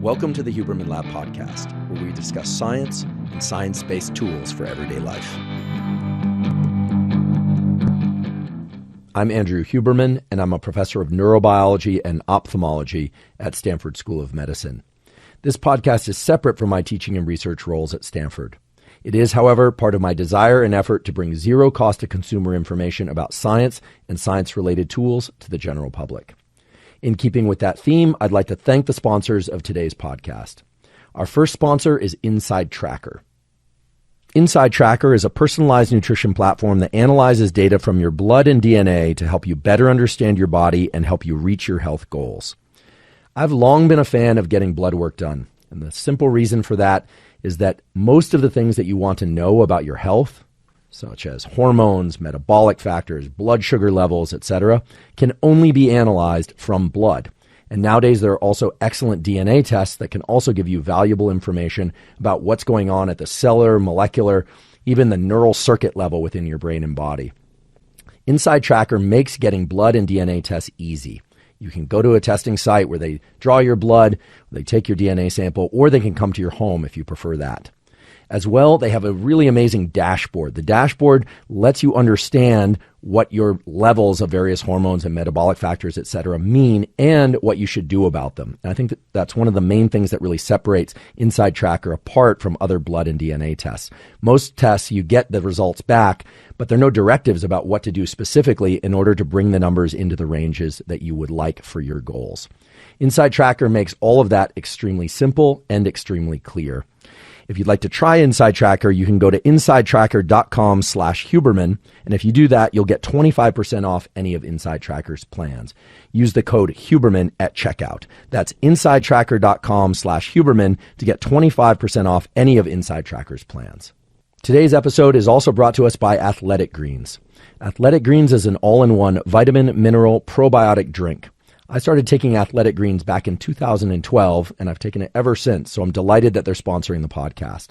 Welcome to the Huberman Lab podcast, where we discuss science and science-based tools for everyday life. I'm Andrew Huberman, and I'm a professor of neurobiology and ophthalmology at Stanford School of Medicine. This podcast is separate from my teaching and research roles at Stanford. It is, however, part of my desire and effort to bring zero-cost-to-consumer information about science and science-related tools to the general public. In keeping with that theme, I'd like to thank the sponsors of today's podcast. Our first sponsor is Inside Tracker. Inside Tracker is a personalized nutrition platform that analyzes data from your blood and DNA to help you better understand your body and help you reach your health goals. I've long been a fan of getting blood work done, and the simple reason for that is that most of the things that you want to know about your health, such as hormones, metabolic factors, blood sugar levels, etc., can only be analyzed from blood. And nowadays, there are also excellent DNA tests that can also give you valuable information about what's going on at the cellular, molecular, even the neural circuit level within your brain and body. Inside Tracker makes getting blood and DNA tests easy. You can go to a testing site where they draw your blood, they take your DNA sample, or they can come to your home if you prefer that. As well, they have a really amazing dashboard. The dashboard lets you understand what your levels of various hormones and metabolic factors, et cetera, mean and what you should do about them. And I think that's one of the main things that really separates Inside Tracker apart from other blood and DNA tests. Most tests, you get the results back, but there are no directives about what to do specifically in order to bring the numbers into the ranges that you would like for your goals. Inside Tracker makes all of that extremely simple and extremely clear. If you'd like to try Inside Tracker, you can go to insidetracker.com/Huberman. And if you do that, you'll get 25% off any of Inside Tracker's plans. Use the code Huberman at checkout. That's insidetracker.com/Huberman to get 25% off any of Inside Tracker's plans. Today's episode is also brought to us by Athletic Greens. Athletic Greens is an all-in-one vitamin, mineral, probiotic drink. I started taking Athletic Greens back in 2012, and I've taken it ever since, so I'm delighted that they're sponsoring the podcast.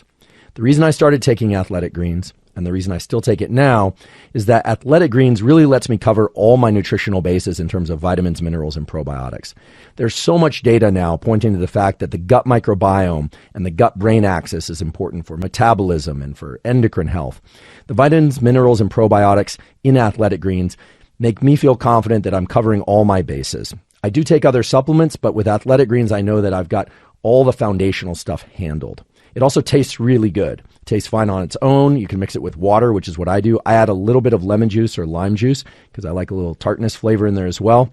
The reason I started taking Athletic Greens, and the reason I still take it now, is that Athletic Greens really lets me cover all my nutritional bases in terms of vitamins, minerals, and probiotics. There's so much data now pointing to the fact that the gut microbiome and the gut-brain axis is important for metabolism and for endocrine health. The vitamins, minerals, and probiotics in Athletic Greens make me feel confident that I'm covering all my bases. I do take other supplements, but with Athletic Greens, I know that I've got all the foundational stuff handled. It also tastes really good. It tastes fine on its own. You can mix it with water, which is what I do. I add a little bit of lemon juice or lime juice because I like a little tartness flavor in there as well.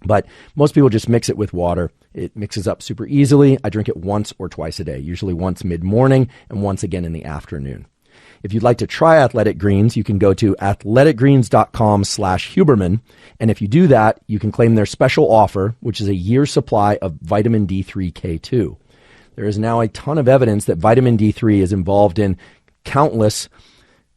But most people just mix it with water. It mixes up super easily. I drink it once or twice a day, usually once mid-morning and once again in the afternoon. If you'd like to try Athletic Greens, you can go to athleticgreens.com/Huberman. And if you do that, you can claim their special offer, which is a year's supply of vitamin D3K2. There is now a ton of evidence that vitamin D3 is involved in countless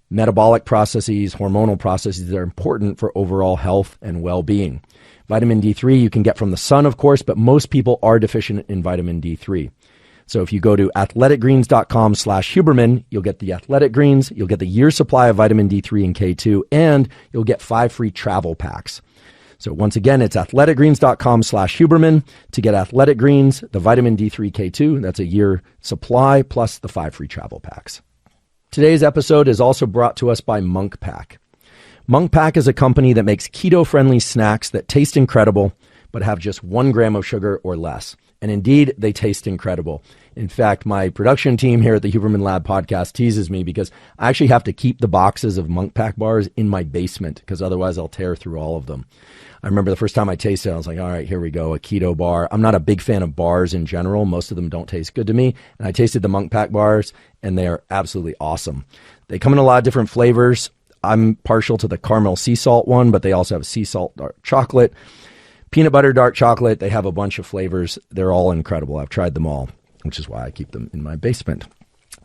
metabolic processes, hormonal processes that are important for overall health and well-being. Vitamin D3 you can get from the sun, of course, but most people are deficient in vitamin D3. So if you go to athleticgreens.com/Huberman, you'll get the Athletic Greens, you'll get the year's supply of vitamin D3 and K2, and you'll get 5 free travel packs. So once again, it's athleticgreens.com/Huberman to get Athletic Greens, the vitamin D3, K2, that's a year supply, plus the 5 free travel packs. Today's episode is also brought to us by Monk Pack. Monk Pack is a company that makes keto-friendly snacks that taste incredible, but have just 1 gram of sugar or less. And indeed, they taste incredible. In fact, my production team here at the Huberman Lab podcast teases me because I actually have to keep the boxes of Monk Pack bars in my basement because otherwise I'll tear through all of them. I remember the first time I tasted it, I was like, all right, here we go, a keto bar. I'm not a big fan of bars in general. Most of them don't taste good to me. And I tasted the Monk Pack bars, and they are absolutely awesome. They come in a lot of different flavors. I'm partial to the caramel sea salt one, but they also have sea salt dark chocolate. Peanut butter dark chocolate, they have a bunch of flavors. They're all incredible. I've tried them all, which is why I keep them in my basement.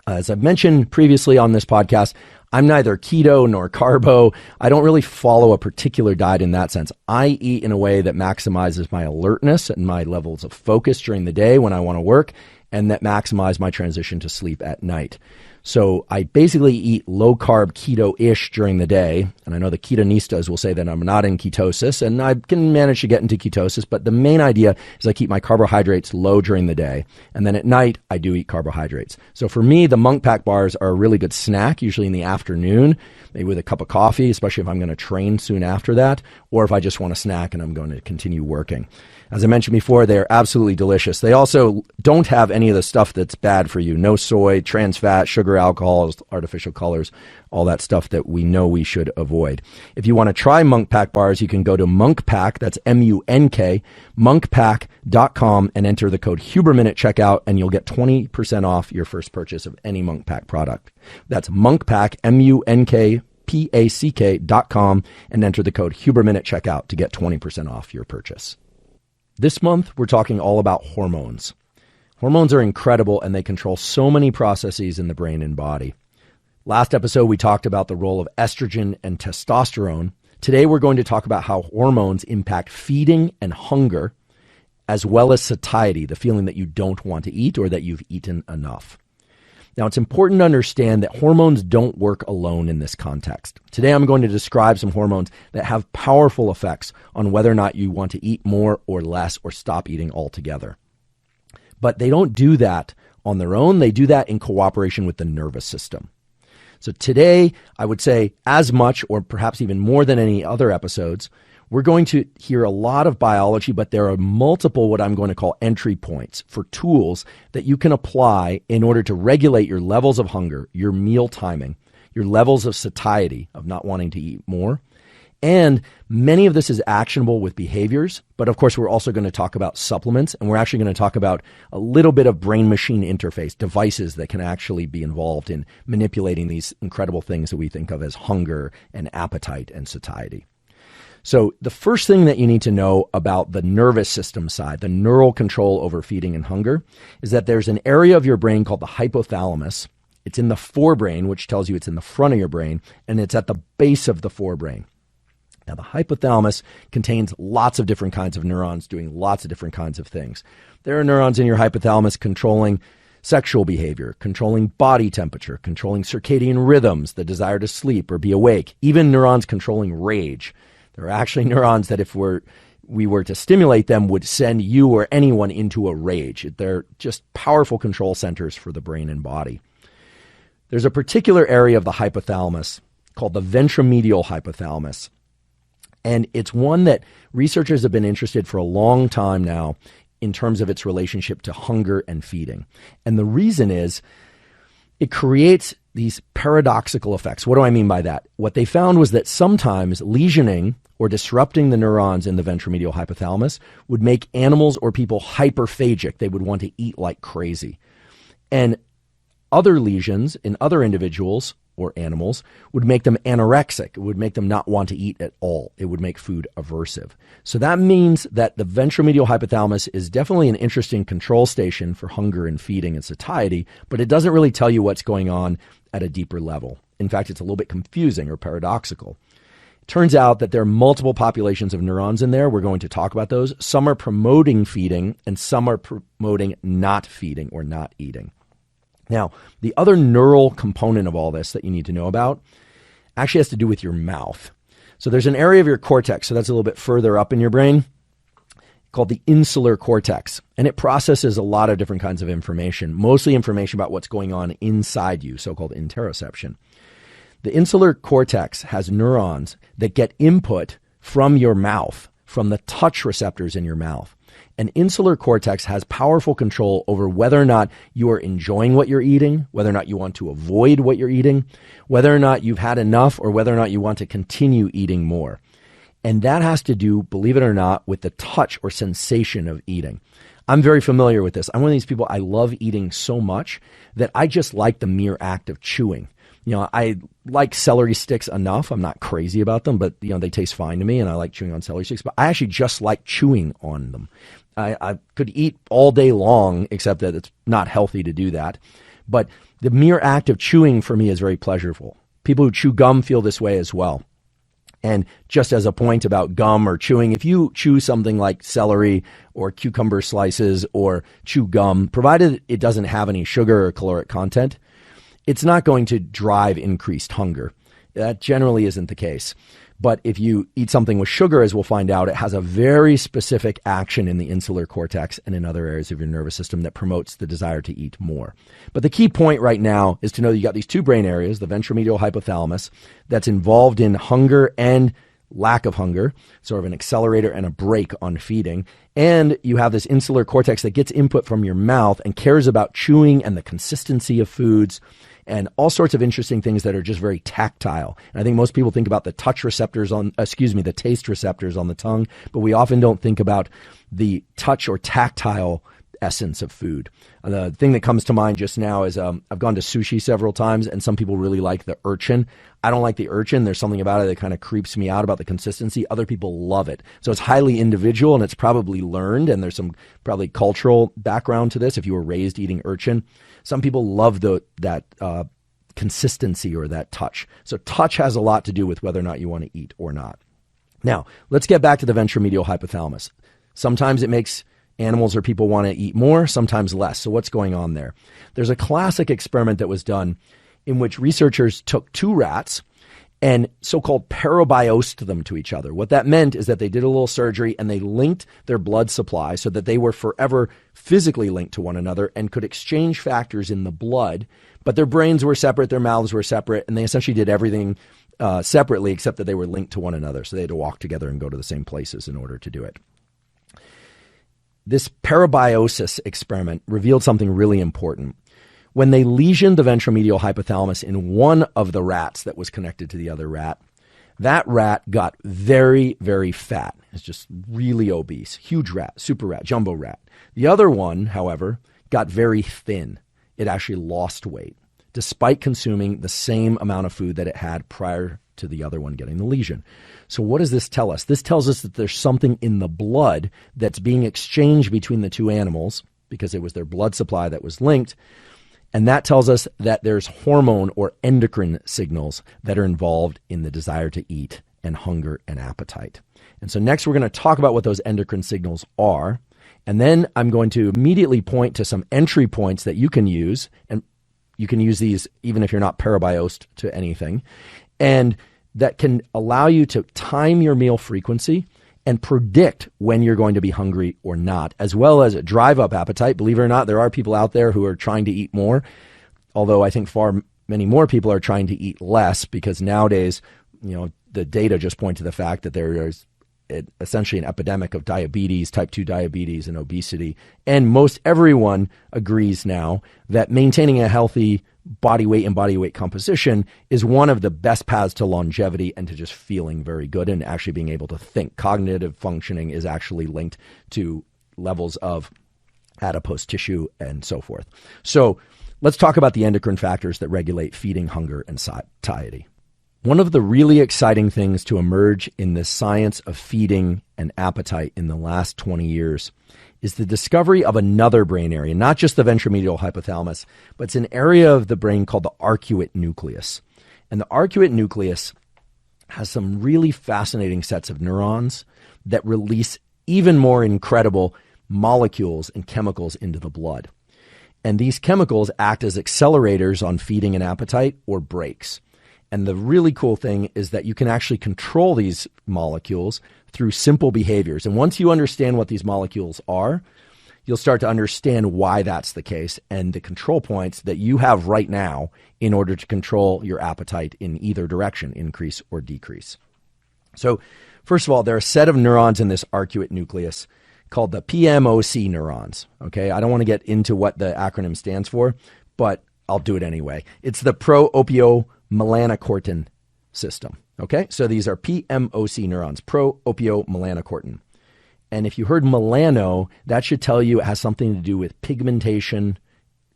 As I've mentioned previously on this podcast, I'm neither keto nor carbo. I don't really follow a particular diet in that sense. I eat in a way that maximizes my alertness and my levels of focus during the day when I want to work, and that maximize my transition to sleep at night. So I basically eat low-carb keto-ish during the day, and I know the ketonistas will say that I'm not in ketosis, and I can manage to get into ketosis, but the main idea is I keep my carbohydrates low during the day, and then at night I do eat carbohydrates. So for me, the Monk Pack bars are a really good snack, usually in the afternoon, maybe with a cup of coffee, especially if I'm going to train soon after that, or if I just want a snack and I'm going to continue working. As I mentioned before, they're absolutely delicious. They also don't have any of the stuff that's bad for you. No soy, trans fat, sugar, alcohols, artificial colors, all that stuff that we know we should avoid. If you want to try Monk Pack bars, you can go to Monk Pack, that's M-U-N-K, monkpack.com, and enter the code Huberman at checkout, and you'll get 20% off your first purchase of any Monk Pack product. That's Monk Pack, M-U-N-K, Pack.com, and enter the code Huberman at checkout to get 20% off your purchase. This month, we're talking all about hormones. Hormones are incredible, and they control so many processes in the brain and body. Last episode, we talked about the role of estrogen and testosterone. Today, we're going to talk about how hormones impact feeding and hunger, as well as satiety, the feeling that you don't want to eat or that you've eaten enough. Now, it's important to understand that hormones don't work alone in this context. Today, I'm going to describe some hormones that have powerful effects on whether or not you want to eat more or less or stop eating altogether. But they don't do that on their own. They do that in cooperation with the nervous system. So today, I would say as much or perhaps even more than any other episodes, we're going to hear a lot of biology, but there are multiple what I'm going to call entry points for tools that you can apply in order to regulate your levels of hunger, your meal timing, your levels of satiety, of not wanting to eat more. And many of this is actionable with behaviors, but of course we're also going to talk about supplements, and we're actually going to talk about a little bit of brain-machine interface, devices that can actually be involved in manipulating these incredible things that we think of as hunger and appetite and satiety. So the first thing that you need to know about the nervous system side, the neural control over feeding and hunger, is that there's an area of your brain called the hypothalamus. It's in the forebrain, which tells you it's in the front of your brain, and it's at the base of the forebrain. Now, the hypothalamus contains lots of different kinds of neurons doing lots of different kinds of things. There are neurons in your hypothalamus controlling sexual behavior, controlling body temperature, controlling circadian rhythms, the desire to sleep or be awake, even neurons controlling rage. There are actually neurons that if we were to stimulate them would send you or anyone into a rage. They're just powerful control centers for the brain and body. There's a particular area of the hypothalamus called the ventromedial hypothalamus. And it's one that researchers have been interested for a long time now in terms of its relationship to hunger and feeding. And the reason is it creates these paradoxical effects. What do I mean by that? What they found was that sometimes lesioning or disrupting the neurons in the ventromedial hypothalamus would make animals or people hyperphagic. They would want to eat like crazy. And other lesions in other individuals or animals would make them anorexic. It would make them not want to eat at all. It would make food aversive. So that means that the ventromedial hypothalamus is definitely an interesting control station for hunger and feeding and satiety, but it doesn't really tell you what's going on at a deeper level. In fact, it's a little bit confusing or paradoxical. It turns out that there are multiple populations of neurons in there. We're going to talk about those. Some are promoting feeding and some are promoting not feeding or not eating. Now, the other neural component of all this that you need to know about actually has to do with your mouth. So there's an area of your cortex, so that's a little bit further up in your brain, called the insular cortex. And it processes a lot of different kinds of information, mostly information about what's going on inside you, so-called interoception. The insular cortex has neurons that get input from your mouth, from the touch receptors in your mouth. An insular cortex has powerful control over whether or not you are enjoying what you're eating, whether or not you want to avoid what you're eating, whether or not you've had enough, or whether or not you want to continue eating more. And that has to do, believe it or not, with the touch or sensation of eating. I'm very familiar with this. I'm one of these people, I love eating so much that I just like the mere act of chewing. You know, I like celery sticks enough. I'm not crazy about them, but they taste fine to me, and I like chewing on celery sticks. But I actually just like chewing on them. I could eat all day long, except that it's not healthy to do that. But the mere act of chewing for me is very pleasurable. People who chew gum feel this way as well. And just as a point about gum or chewing, if you chew something like celery or cucumber slices or chew gum, provided it doesn't have any sugar or caloric content, it's not going to drive increased hunger. That generally isn't the case. But if you eat something with sugar, as we'll find out, it has a very specific action in the insular cortex and in other areas of your nervous system that promotes the desire to eat more. But the key point right now is to know that you got these two brain areas, the ventromedial hypothalamus, that's involved in hunger and lack of hunger, sort of an accelerator and a brake on feeding. And you have this insular cortex that gets input from your mouth and cares about chewing and the consistency of foods and all sorts of interesting things that are just very tactile. And I think most people think about the taste receptors on the tongue, but we often don't think about the touch or tactile essence of food. The thing that comes to mind just now is I've gone to sushi several times, and some people really like the urchin. I don't like the urchin. There's something about it that kind of creeps me out about the consistency. Other people love it. So it's highly individual, and it's probably learned, and there's some probably cultural background to this if you were raised eating urchin. Some people love that consistency or that touch. So touch has a lot to do with whether or not you want to eat or not. Now, let's get back to the ventromedial hypothalamus. Sometimes it makes animals or people want to eat more, sometimes less. So what's going on there? There's a classic experiment that was done in which researchers took two rats and so-called parabiosed them to each other. What that meant is that they did a little surgery and they linked their blood supply so that they were forever physically linked to one another and could exchange factors in the blood, but their brains were separate, their mouths were separate, and they essentially did everything separately except that they were linked to one another. So they had to walk together and go to the same places in order to do it. This parabiosis experiment revealed something really important. When they lesioned the ventromedial hypothalamus in one of the rats that was connected to the other rat, that rat got very, very fat. It's just really obese. Huge rat, super rat, jumbo rat. The other one, however, got very thin. It actually lost weight, despite consuming the same amount of food that it had prior to the other one getting the lesion. So what does this tell us? This tells us that there's something in the blood that's being exchanged between the two animals because it was their blood supply that was linked. And that tells us that there's hormone or endocrine signals that are involved in the desire to eat and hunger and appetite. And so next we're going to talk about what those endocrine signals are. And then I'm going to immediately point to some entry points that you can use. And you can use these even if you're not parabiosed to anything. And that can allow you to time your meal frequency and predict when you're going to be hungry or not, as well as drive up appetite. Believe it or not, there are people out there who are trying to eat more, although I think far many more people are trying to eat less because nowadays, the data just point to the fact that there is essentially an epidemic of diabetes, type 2 diabetes, and obesity. And most everyone agrees now that maintaining a healthy body weight and body weight composition is one of the best paths to longevity and to just feeling very good and actually being able to think. Cognitive functioning is actually linked to levels of adipose tissue and so forth. So let's talk about the endocrine factors that regulate feeding, hunger, and satiety. One of the really exciting things to emerge in the science of feeding and appetite in the last 20 years is the discovery of another brain area, not just the ventromedial hypothalamus, but it's an area of the brain called the arcuate nucleus. And the arcuate nucleus has some really fascinating sets of neurons that release even more incredible molecules and chemicals into the blood. And these chemicals act as accelerators on feeding and appetite or brakes. And the really cool thing is that you can actually control these molecules through simple behaviors. And once you understand what these molecules are, you'll start to understand why that's the case and the control points that you have right now in order to control your appetite in either direction, increase or decrease. So first of all, there are a set of neurons in this arcuate nucleus called the PMOC neurons. Okay, I don't want to get into what the acronym stands for, but I'll do it anyway. It's the pro-opiomelanocortin system. Okay, so these are PMOC neurons, pro-opiomelanocortin. And if you heard melano, that should tell you it has something to do with pigmentation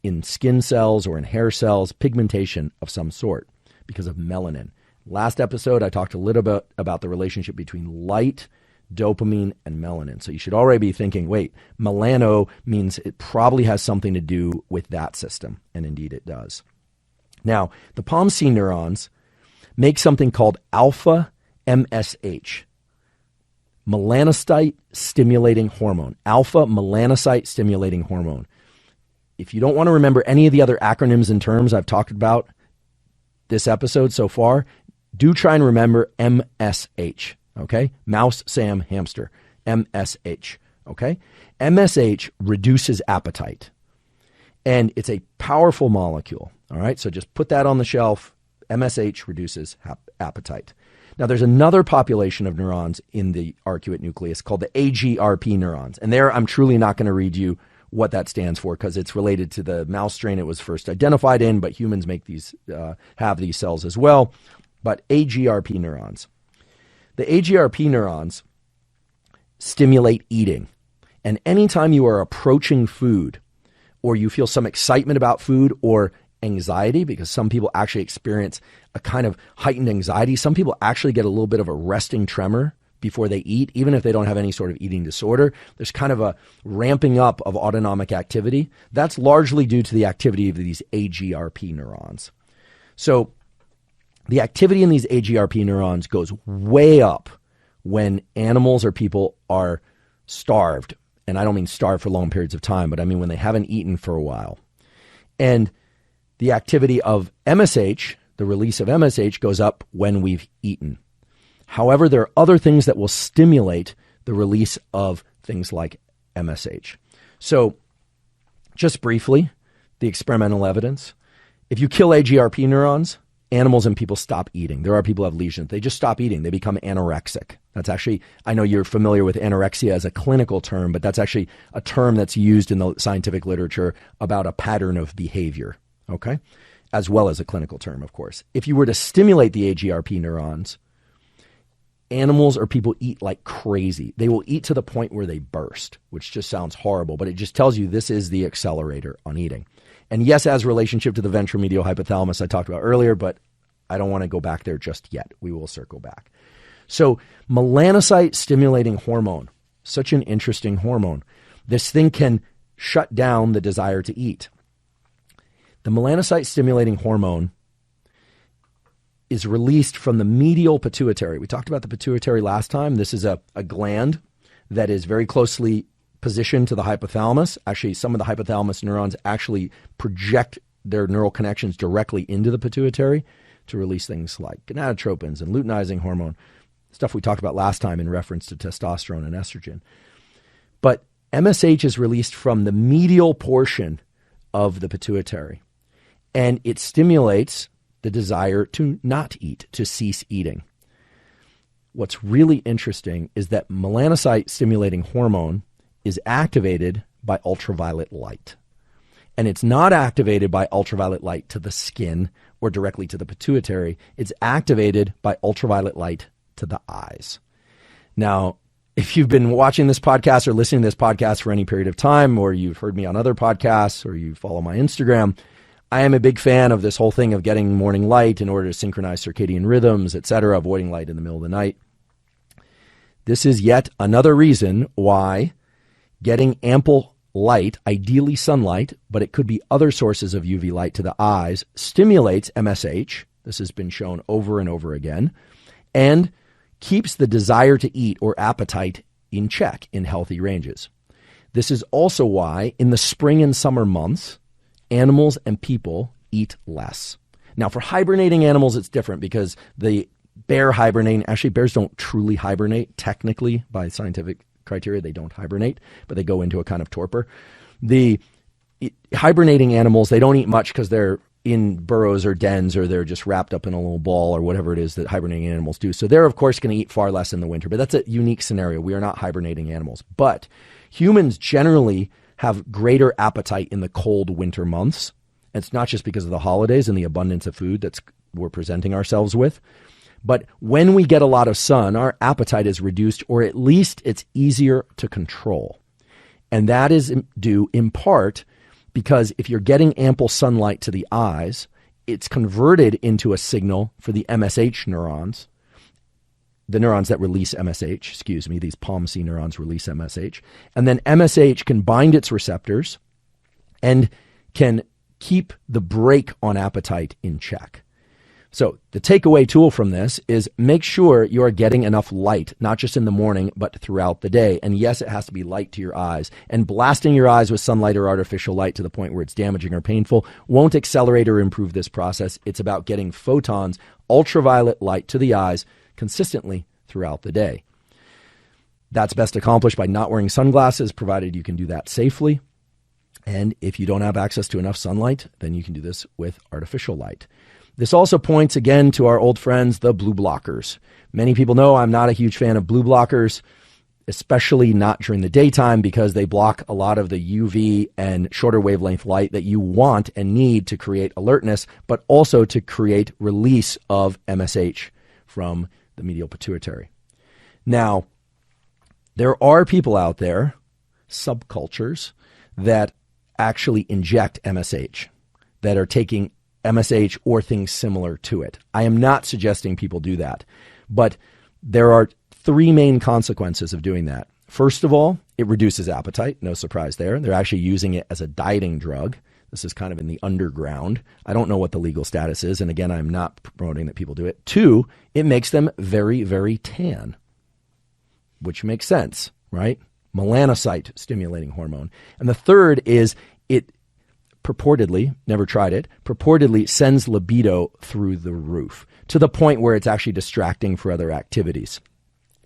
in skin cells or in hair cells, pigmentation of some sort because of melanin. Last episode, I talked a little bit about the relationship between light, dopamine, and melanin. So you should already be thinking, wait, melano means it probably has something to do with that system. And indeed it does. Now, the POMC neurons make something called alpha MSH, melanocyte stimulating hormone, alpha melanocyte stimulating hormone. If you don't want to remember any of the other acronyms and terms I've talked about this episode so far, do try and remember MSH, okay? Mouse, Sam, hamster, MSH, okay? MSH reduces appetite, and it's a powerful molecule, all right? So just put that on the shelf. MSH reduces appetite. Now, there's another population of neurons in the arcuate nucleus called the AGRP neurons, and there I'm truly not going to read you what that stands for because it's related to the mouse strain it was first identified in, but humans make these, have these cells as well. But AGRP neurons. The AGRP neurons stimulate eating. And anytime you are approaching food or you feel some excitement about food or anxiety, because some people actually experience a kind of heightened anxiety. Some people actually get a little bit of a resting tremor before they eat, even if they don't have any sort of eating disorder. There's kind of a ramping up of autonomic activity. That's largely due to the activity of these AGRP neurons. So the activity in these AGRP neurons goes way up when animals or people are starved. And I don't mean starved for long periods of time, but I mean when they haven't eaten for a while. And the activity of MSH, the release of MSH, goes up when we've eaten. However, there are other things that will stimulate the release of things like MSH. So just briefly, the experimental evidence. If you kill AGRP neurons, animals and people stop eating. There are people who have lesions. They just stop eating. They become anorexic. That's actually, I know you're familiar with anorexia as a clinical term, but that's actually a term that's used in the scientific literature about a pattern of behavior, okay? As well as a clinical term, of course. If you were to stimulate the AGRP neurons, animals or people eat like crazy. They will eat to the point where they burst, which just sounds horrible, but it just tells you this is the accelerator on eating. And yes, as relationship to the ventromedial hypothalamus I talked about earlier, but I don't want to go back there just yet. We will circle back. So melanocyte stimulating hormone, such an interesting hormone. This thing can shut down the desire to eat. The melanocyte stimulating hormone is released from the medial pituitary. We talked about the pituitary last time. This is a gland that is very closely positioned to the hypothalamus. Actually, some of the hypothalamus neurons actually project their neural connections directly into the pituitary to release things like gonadotropins and luteinizing hormone, stuff we talked about last time in reference to testosterone and estrogen. But MSH is released from the medial portion of the pituitary, and it stimulates the desire to not eat, to cease eating. What's really interesting is that melanocyte stimulating hormone is activated by ultraviolet light. And it's not activated by ultraviolet light to the skin or directly to the pituitary. It's activated by ultraviolet light to the eyes. Now, if you've been watching this podcast or listening to this podcast for any period of time, or you've heard me on other podcasts, or you follow my Instagram, I am a big fan of this whole thing of getting morning light in order to synchronize circadian rhythms, etc., avoiding light in the middle of the night. This is yet another reason why getting ample light, ideally sunlight, but it could be other sources of UV light to the eyes, stimulates MSH. This has been shown over and over again, and keeps the desire to eat or appetite in check in healthy ranges. This is also why in the spring and summer months, animals and people eat less. Now, for hibernating animals, it's different because the bear hibernating, actually bears don't truly hibernate technically by scientific criteria. They don't hibernate, but they go into a kind of torpor. The hibernating animals, they don't eat much because they're in burrows or dens, or they're just wrapped up in a little ball or whatever it is that hibernating animals do. So they're, of course, going to eat far less in the winter, but that's a unique scenario. We are not hibernating animals. But humans generally have greater appetite in the cold winter months. It's not just because of the holidays and the abundance of food that we're presenting ourselves with. But when we get a lot of sun, our appetite is reduced, or at least it's easier to control. And that is due in part because if you're getting ample sunlight to the eyes, it's converted into a signal for the MSH neurons, the neurons that release MSH, these POMC neurons release MSH. And then MSH can bind its receptors and can keep the brake on appetite in check. So the takeaway tool from this is make sure you are getting enough light, not just in the morning, but throughout the day. And yes, it has to be light to your eyes. And blasting your eyes with sunlight or artificial light to the point where it's damaging or painful won't accelerate or improve this process. It's about getting photons, ultraviolet light to the eyes consistently throughout the day. That's best accomplished by not wearing sunglasses, provided you can do that safely. And if you don't have access to enough sunlight, then you can do this with artificial light. This also points again to our old friends, the blue blockers. Many people know I'm not a huge fan of blue blockers, especially not during the daytime, because they block a lot of the UV and shorter wavelength light that you want and need to create alertness, but also to create release of MSH from the medial pituitary. Now, there are people out there, subcultures, that actually inject MSH, that are taking MSH or things similar to it. I am not suggesting people do that, but there are three main consequences of doing that. First of all, it reduces appetite. No surprise there. They're actually using it as a dieting drug. This is kind of in the underground. I don't know what the legal status is, and again, I'm not promoting that people do it. Two, it makes them very, very tan, which makes sense, right? Melanocyte stimulating hormone. And the third is it purportedly, never tried it, purportedly sends libido through the roof to the point where it's actually distracting for other activities.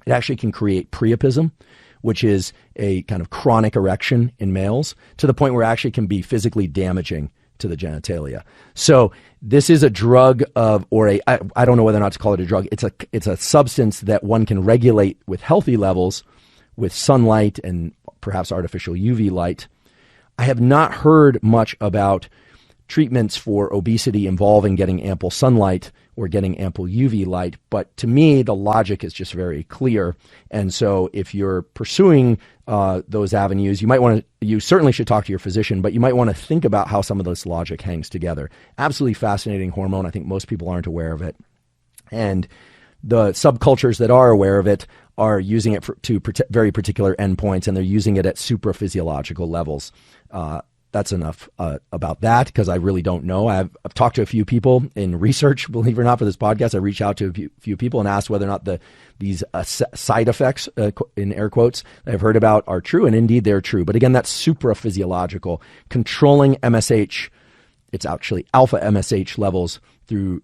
It actually can create priapism, which is a kind of chronic erection in males, to the point where it actually can be physically damaging to the genitalia. So this is a drug I don't know whether or not to call it a drug. It's a substance that one can regulate with healthy levels with sunlight and perhaps artificial UV light. I have not heard much about treatments for obesity involving getting ample sunlight or getting ample UV light, but to me, the logic is just very clear. And so if you're pursuing those avenues, you certainly should talk to your physician, but you might want to think about how some of this logic hangs together. Absolutely fascinating hormone. I think most people aren't aware of it. And the subcultures that are aware of it are using it to very particular endpoints, and they're using it at supraphysiological levels. That's enough about that, because I really don't know. I've talked to a few people in research, believe it or not, for this podcast. I reached out to a few people and asked whether or not these side effects, in air quotes, that I've heard about are true, and indeed they're true. But again, that's supraphysiological. Controlling MSH, it's actually alpha MSH levels through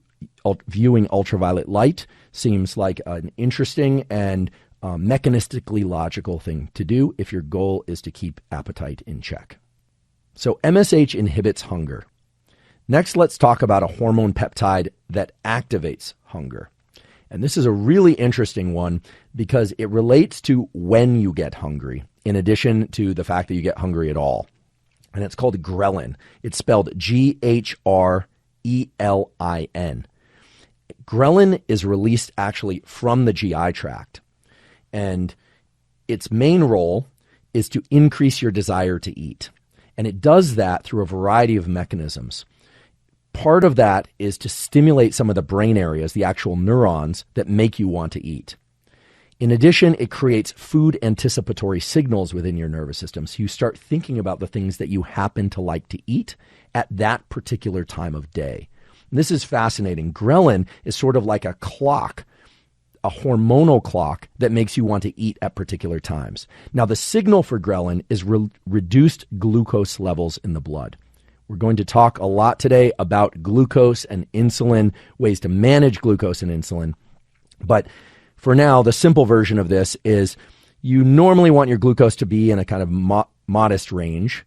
viewing ultraviolet light seems like an interesting and mechanistically logical thing to do if your goal is to keep appetite in check. So MSH inhibits hunger. Next, let's talk about a hormone peptide that activates hunger. And this is a really interesting one because it relates to when you get hungry, in addition to the fact that you get hungry at all. And it's called ghrelin. It's spelled Ghrelin. Ghrelin is released actually from the GI tract, and its main role is to increase your desire to eat. And it does that through a variety of mechanisms. Part of that is to stimulate some of the brain areas, the actual neurons that make you want to eat. In addition, it creates food anticipatory signals within your nervous system. So you start thinking about the things that you happen to like to eat at that particular time of day. And this is fascinating. Ghrelin is sort of like a clock, a hormonal clock that makes you want to eat at particular times. Now, the signal for ghrelin is reduced glucose levels in the blood. We're going to talk a lot today about glucose and insulin, ways to manage glucose and insulin. But for now, the simple version of this is you normally want your glucose to be in a kind of modest range,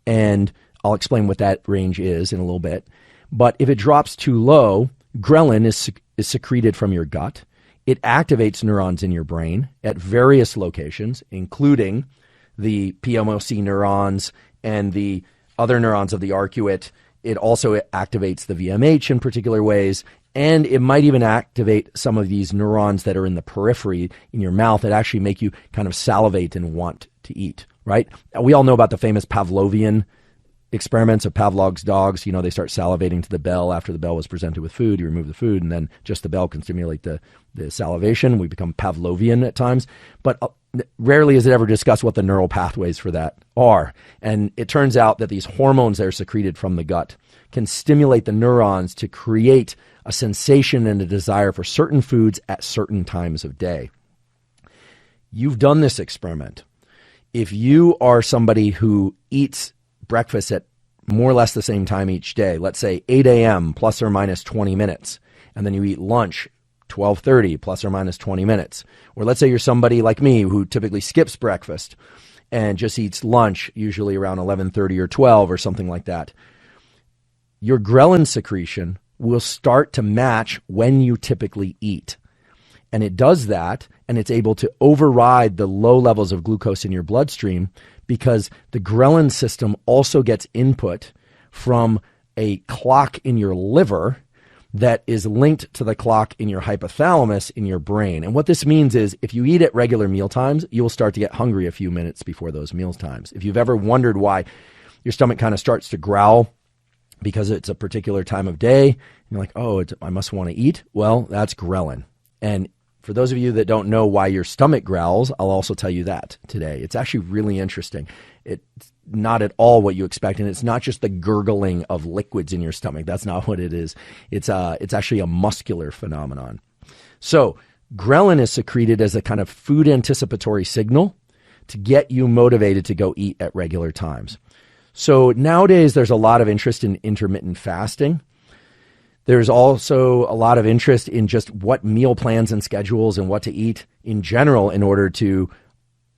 and I'll explain what that range is in a little bit. But if it drops too low, ghrelin is secreted from your gut. It activates neurons in your brain at various locations, including the PMOC neurons and the other neurons of the arcuate. It also activates the VMH in particular ways, and it might even activate some of these neurons that are in the periphery in your mouth that actually make you kind of salivate and want to eat, right? We all know about the famous Pavlovian experiments of Pavlov's dogs. You know, they start salivating to the bell after the bell was presented with food. You remove the food, and then just the bell can stimulate the salivation. We become Pavlovian at times, but rarely is it ever discussed what the neural pathways for that are. And it turns out that these hormones that are secreted from the gut can stimulate the neurons to create a sensation and a desire for certain foods at certain times of day. You've done this experiment. If you are somebody who eats breakfast at more or less the same time each day, let's say 8 a.m. plus or minus 20 minutes, and then you eat lunch 12:30 plus or minus 20 minutes. Or let's say you're somebody like me who typically skips breakfast and just eats lunch usually around 11:30 or 12 or something like that. Your ghrelin secretion will start to match when you typically eat. And it does that, and it's able to override the low levels of glucose in your bloodstream because the ghrelin system also gets input from a clock in your liver that is linked to the clock in your hypothalamus in your brain. And what this means is if you eat at regular meal times, you will start to get hungry a few minutes before those meal times. If you've ever wondered why your stomach kind of starts to growl because it's a particular time of day, and you're like, oh, I must want to eat. Well, that's ghrelin. And for those of you that don't know why your stomach growls, I'll also tell you that today. It's actually really interesting. It's not at all what you expect, and it's not just the gurgling of liquids in your stomach. That's not what it is. It's actually a muscular phenomenon. So ghrelin is secreted as a kind of food anticipatory signal to get you motivated to go eat at regular times. So nowadays there's a lot of interest in intermittent fasting. There's also a lot of interest in just what meal plans and schedules and what to eat in general in order to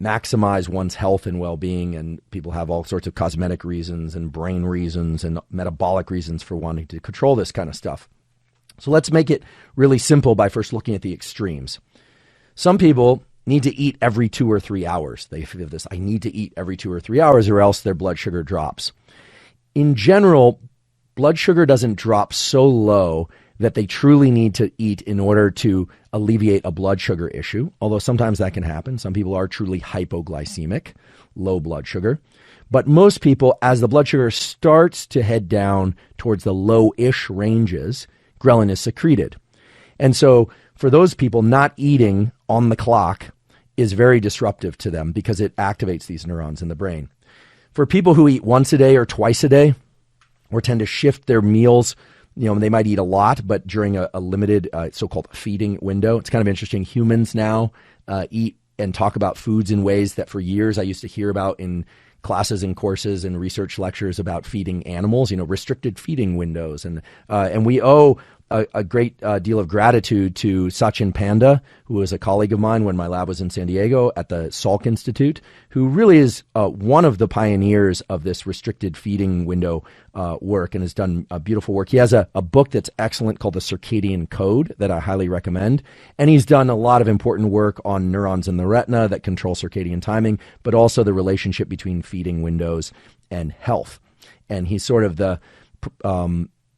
maximize one's health and well-being. And people have all sorts of cosmetic reasons and brain reasons and metabolic reasons for wanting to control this kind of stuff. So let's make it really simple by first looking at the extremes. Some people need to eat every 2 or 3 hours. They feel this, I need to eat every 2 or 3 hours or else their blood sugar drops. In general, blood sugar doesn't drop so low that they truly need to eat in order to alleviate a blood sugar issue, although sometimes that can happen. Some people are truly hypoglycemic, low blood sugar. But most people, as the blood sugar starts to head down towards the low-ish ranges, ghrelin is secreted. And so for those people, not eating on the clock is very disruptive to them because it activates these neurons in the brain. For people who eat once a day or twice a day, or tend to shift their meals, they might eat a lot, but during a limited so-called feeding window. It's kind of interesting. Humans now eat and talk about foods in ways that for years I used to hear about in classes and courses and research lectures about feeding animals, restricted feeding windows. And we owe a great deal of gratitude to Sachin Panda, who was a colleague of mine when my lab was in San Diego at the Salk Institute, who really is one of the pioneers of this restricted feeding window work and has done beautiful work. He has a book that's excellent called The Circadian Code that I highly recommend. And he's done a lot of important work on neurons in the retina that control circadian timing, but also the relationship between feeding windows and health. And he's sort of the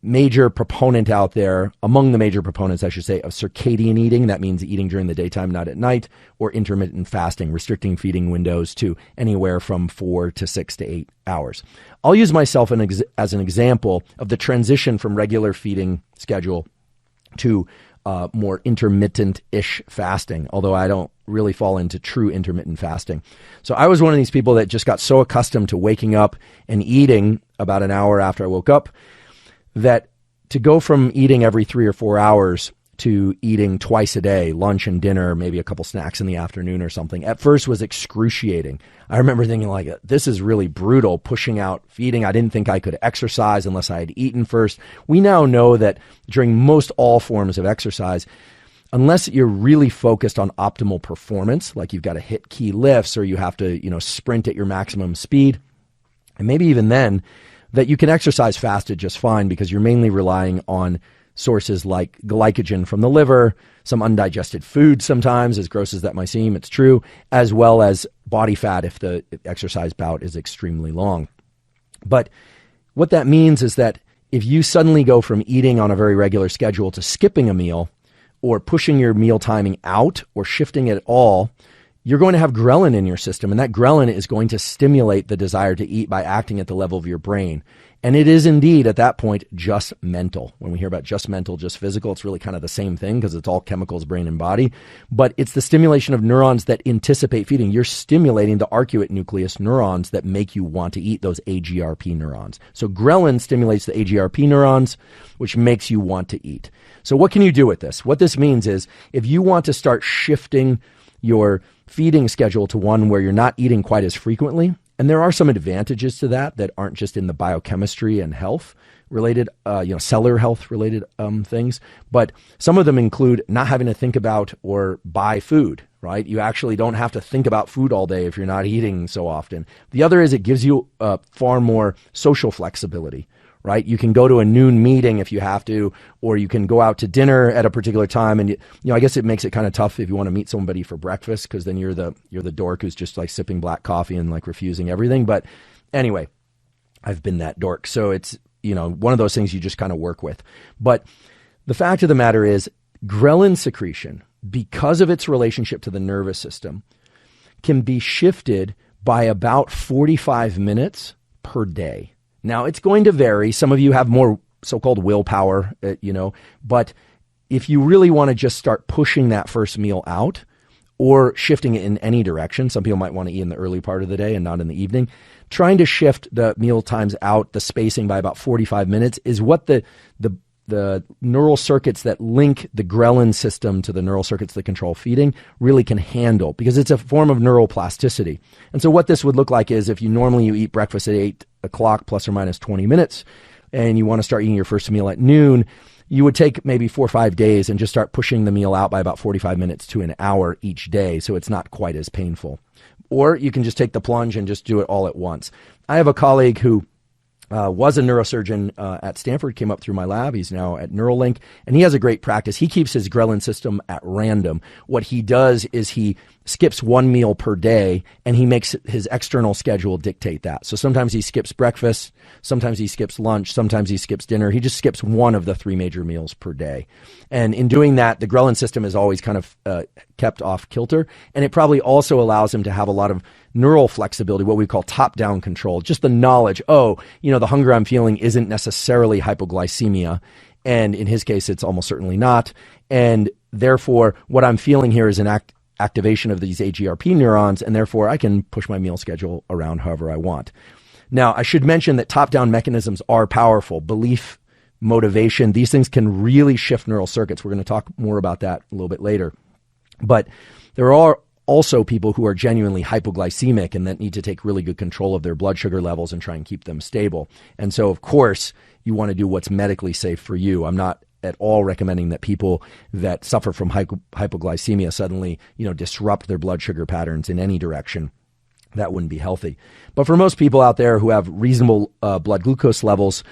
major proponent out there, among the major proponents, I should say, of circadian eating. That means eating during the daytime, not at night, or intermittent fasting, restricting feeding windows to anywhere from 4 to 6 to 8 hours. I'll use myself as an example of the transition from regular feeding schedule to more intermittent-ish fasting, although I don't really fall into true intermittent fasting. So I was one of these people that just got so accustomed to waking up and eating about an hour after I woke up that to go from eating every 3 or 4 hours to eating twice a day, lunch and dinner, maybe a couple snacks in the afternoon or something, at first was excruciating. I remember thinking like, this is really brutal, pushing out feeding. I didn't think I could exercise unless I had eaten first. We now know that during most all forms of exercise, unless you're really focused on optimal performance, like you've got to hit key lifts or you have to, sprint at your maximum speed, and maybe even then, that you can exercise fasted just fine because you're mainly relying on sources like glycogen from the liver, some undigested food sometimes, as gross as that might seem, it's true, as well as body fat if the exercise bout is extremely long. But what that means is that if you suddenly go from eating on a very regular schedule to skipping a meal or pushing your meal timing out or shifting it at all, you're going to have ghrelin in your system, and that ghrelin is going to stimulate the desire to eat by acting at the level of your brain. And it is indeed, at that point, just mental. When we hear about just mental, just physical, it's really kind of the same thing because it's all chemicals, brain and body. But it's the stimulation of neurons that anticipate feeding. You're stimulating the arcuate nucleus neurons that make you want to eat, those AGRP neurons. So ghrelin stimulates the AGRP neurons, which makes you want to eat. So what can you do with this? What this means is if you want to start shifting your feeding schedule to one where you're not eating quite as frequently, and there are some advantages to that aren't just in the biochemistry and health related, cellular health related things, but some of them include not having to think about or buy food, right? You actually don't have to think about food all day if you're not eating so often. The other is it gives you far more social flexibility, right? You can go to a noon meeting if you have to, or you can go out to dinner at a particular time. And, I guess it makes it kind of tough if you want to meet somebody for breakfast, because then you're the dork who's just like sipping black coffee and like refusing everything. But anyway, I've been that dork. So it's, one of those things you just kind of work with. But the fact of the matter is ghrelin secretion, because of its relationship to the nervous system, can be shifted by about 45 minutes per day. Now, it's going to vary. Some of you have more so-called willpower, but if you really want to just start pushing that first meal out or shifting it in any direction, some people might want to eat in the early part of the day and not in the evening, trying to shift the meal times out, the spacing by about 45 minutes is what the neural circuits that link the ghrelin system to the neural circuits that control feeding really can handle, because it's a form of neuroplasticity. And so what this would look like is if you eat breakfast at 8 o'clock plus or minus 20 minutes, and you want to start eating your first meal at noon, you would take maybe 4 or 5 days and just start pushing the meal out by about 45 minutes to an hour each day, so it's not quite as painful. Or you can just take the plunge and just do it all at once. I have a colleague who was a neurosurgeon at Stanford, came up through my lab. He's now at Neuralink, and he has a great practice. He keeps his ghrelin system at random. What he does is he skips one meal per day, and he makes his external schedule dictate that. So sometimes he skips breakfast, sometimes he skips lunch, sometimes he skips dinner. He just skips one of the 3 major meals per day. And in doing that, the ghrelin system is always kind of kept off kilter, and it probably also allows him to have a lot of neural flexibility, what we call top-down control, just the knowledge, the hunger I'm feeling isn't necessarily hypoglycemia, and in his case, it's almost certainly not, and therefore, what I'm feeling here is an activation of these AGRP neurons, and therefore, I can push my meal schedule around however I want. Now, I should mention that top-down mechanisms are powerful. Belief, motivation, these things can really shift neural circuits. We're going to talk more about that a little bit later. But there are also people who are genuinely hypoglycemic and that need to take really good control of their blood sugar levels and try and keep them stable. And so, of course, you want to do what's medically safe for you. I'm not at all recommending that people that suffer from hypoglycemia suddenly, disrupt their blood sugar patterns in any direction. That wouldn't be healthy. But for most people out there who have reasonable blood glucose levels,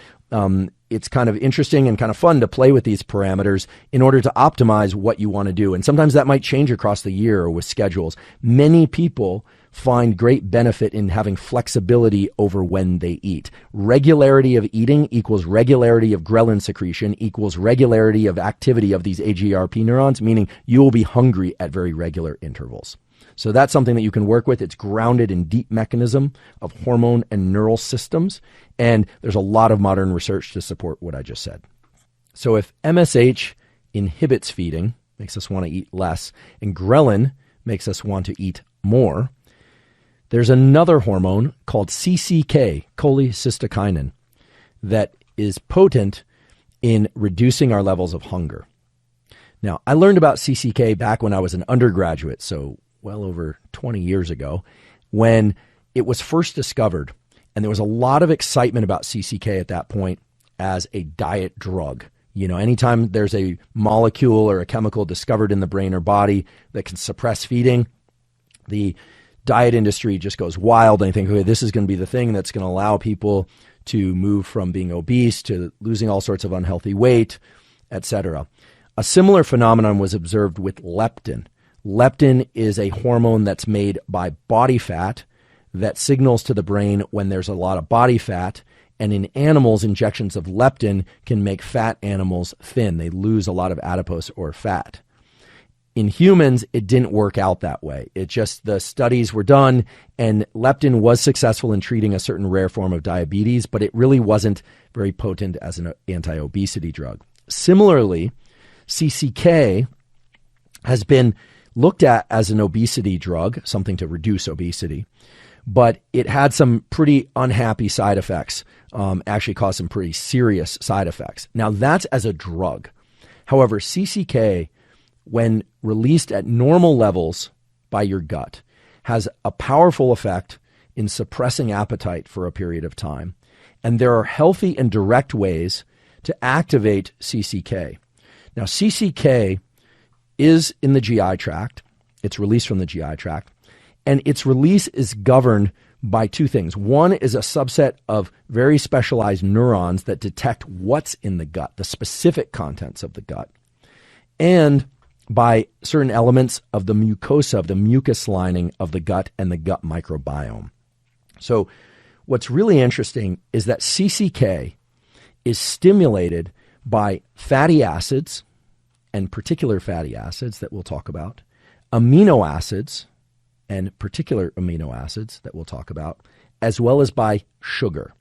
it's kind of interesting and kind of fun to play with these parameters in order to optimize what you want to do. And sometimes that might change across the year or with schedules. Many people find great benefit in having flexibility over when they eat. Regularity of eating equals regularity of ghrelin secretion equals regularity of activity of these AGRP neurons, meaning you will be hungry at very regular intervals. So that's something that you can work with. It's grounded in deep mechanism of hormone and neural systems. And there's a lot of modern research to support what I just said. So if MSH inhibits feeding, makes us want to eat less, and ghrelin makes us want to eat more, there's another hormone called CCK, cholecystokinin, that is potent in reducing our levels of hunger. Now, I learned about CCK back when I was an undergraduate, so well over 20 years ago, when it was first discovered. And there was a lot of excitement about CCK at that point as a diet drug. Anytime there's a molecule or a chemical discovered in the brain or body that can suppress feeding, the diet industry just goes wild. And I think, okay, this is going to be the thing that's going to allow people to move from being obese to losing all sorts of unhealthy weight, etc. A similar phenomenon was observed with leptin. Leptin is a hormone that's made by body fat that signals to the brain when there's a lot of body fat. And in animals, injections of leptin can make fat animals thin. They lose a lot of adipose or fat. In humans, it didn't work out that way. It just, the studies were done and leptin was successful in treating a certain rare form of diabetes, but it really wasn't very potent as an anti-obesity drug. Similarly, CCK has been looked at as an obesity drug, something to reduce obesity, but it had some pretty unhappy side effects, actually caused some pretty serious side effects. Now, that's as a drug. However, CCK, when released at normal levels by your gut, has a powerful effect in suppressing appetite for a period of time. And there are healthy and direct ways to activate CCK. Now, CCK is in the GI tract. It's released from the GI tract. And its release is governed by two things. One is a subset of very specialized neurons that detect what's in the gut, the specific contents of the gut, and by certain elements of the mucosa, of the mucus lining of the gut and the gut microbiome. So what's really interesting is that CCK is stimulated by fatty acids, and particular fatty acids that we'll talk about, amino acids, and particular amino acids that we'll talk about, as well as by sugar.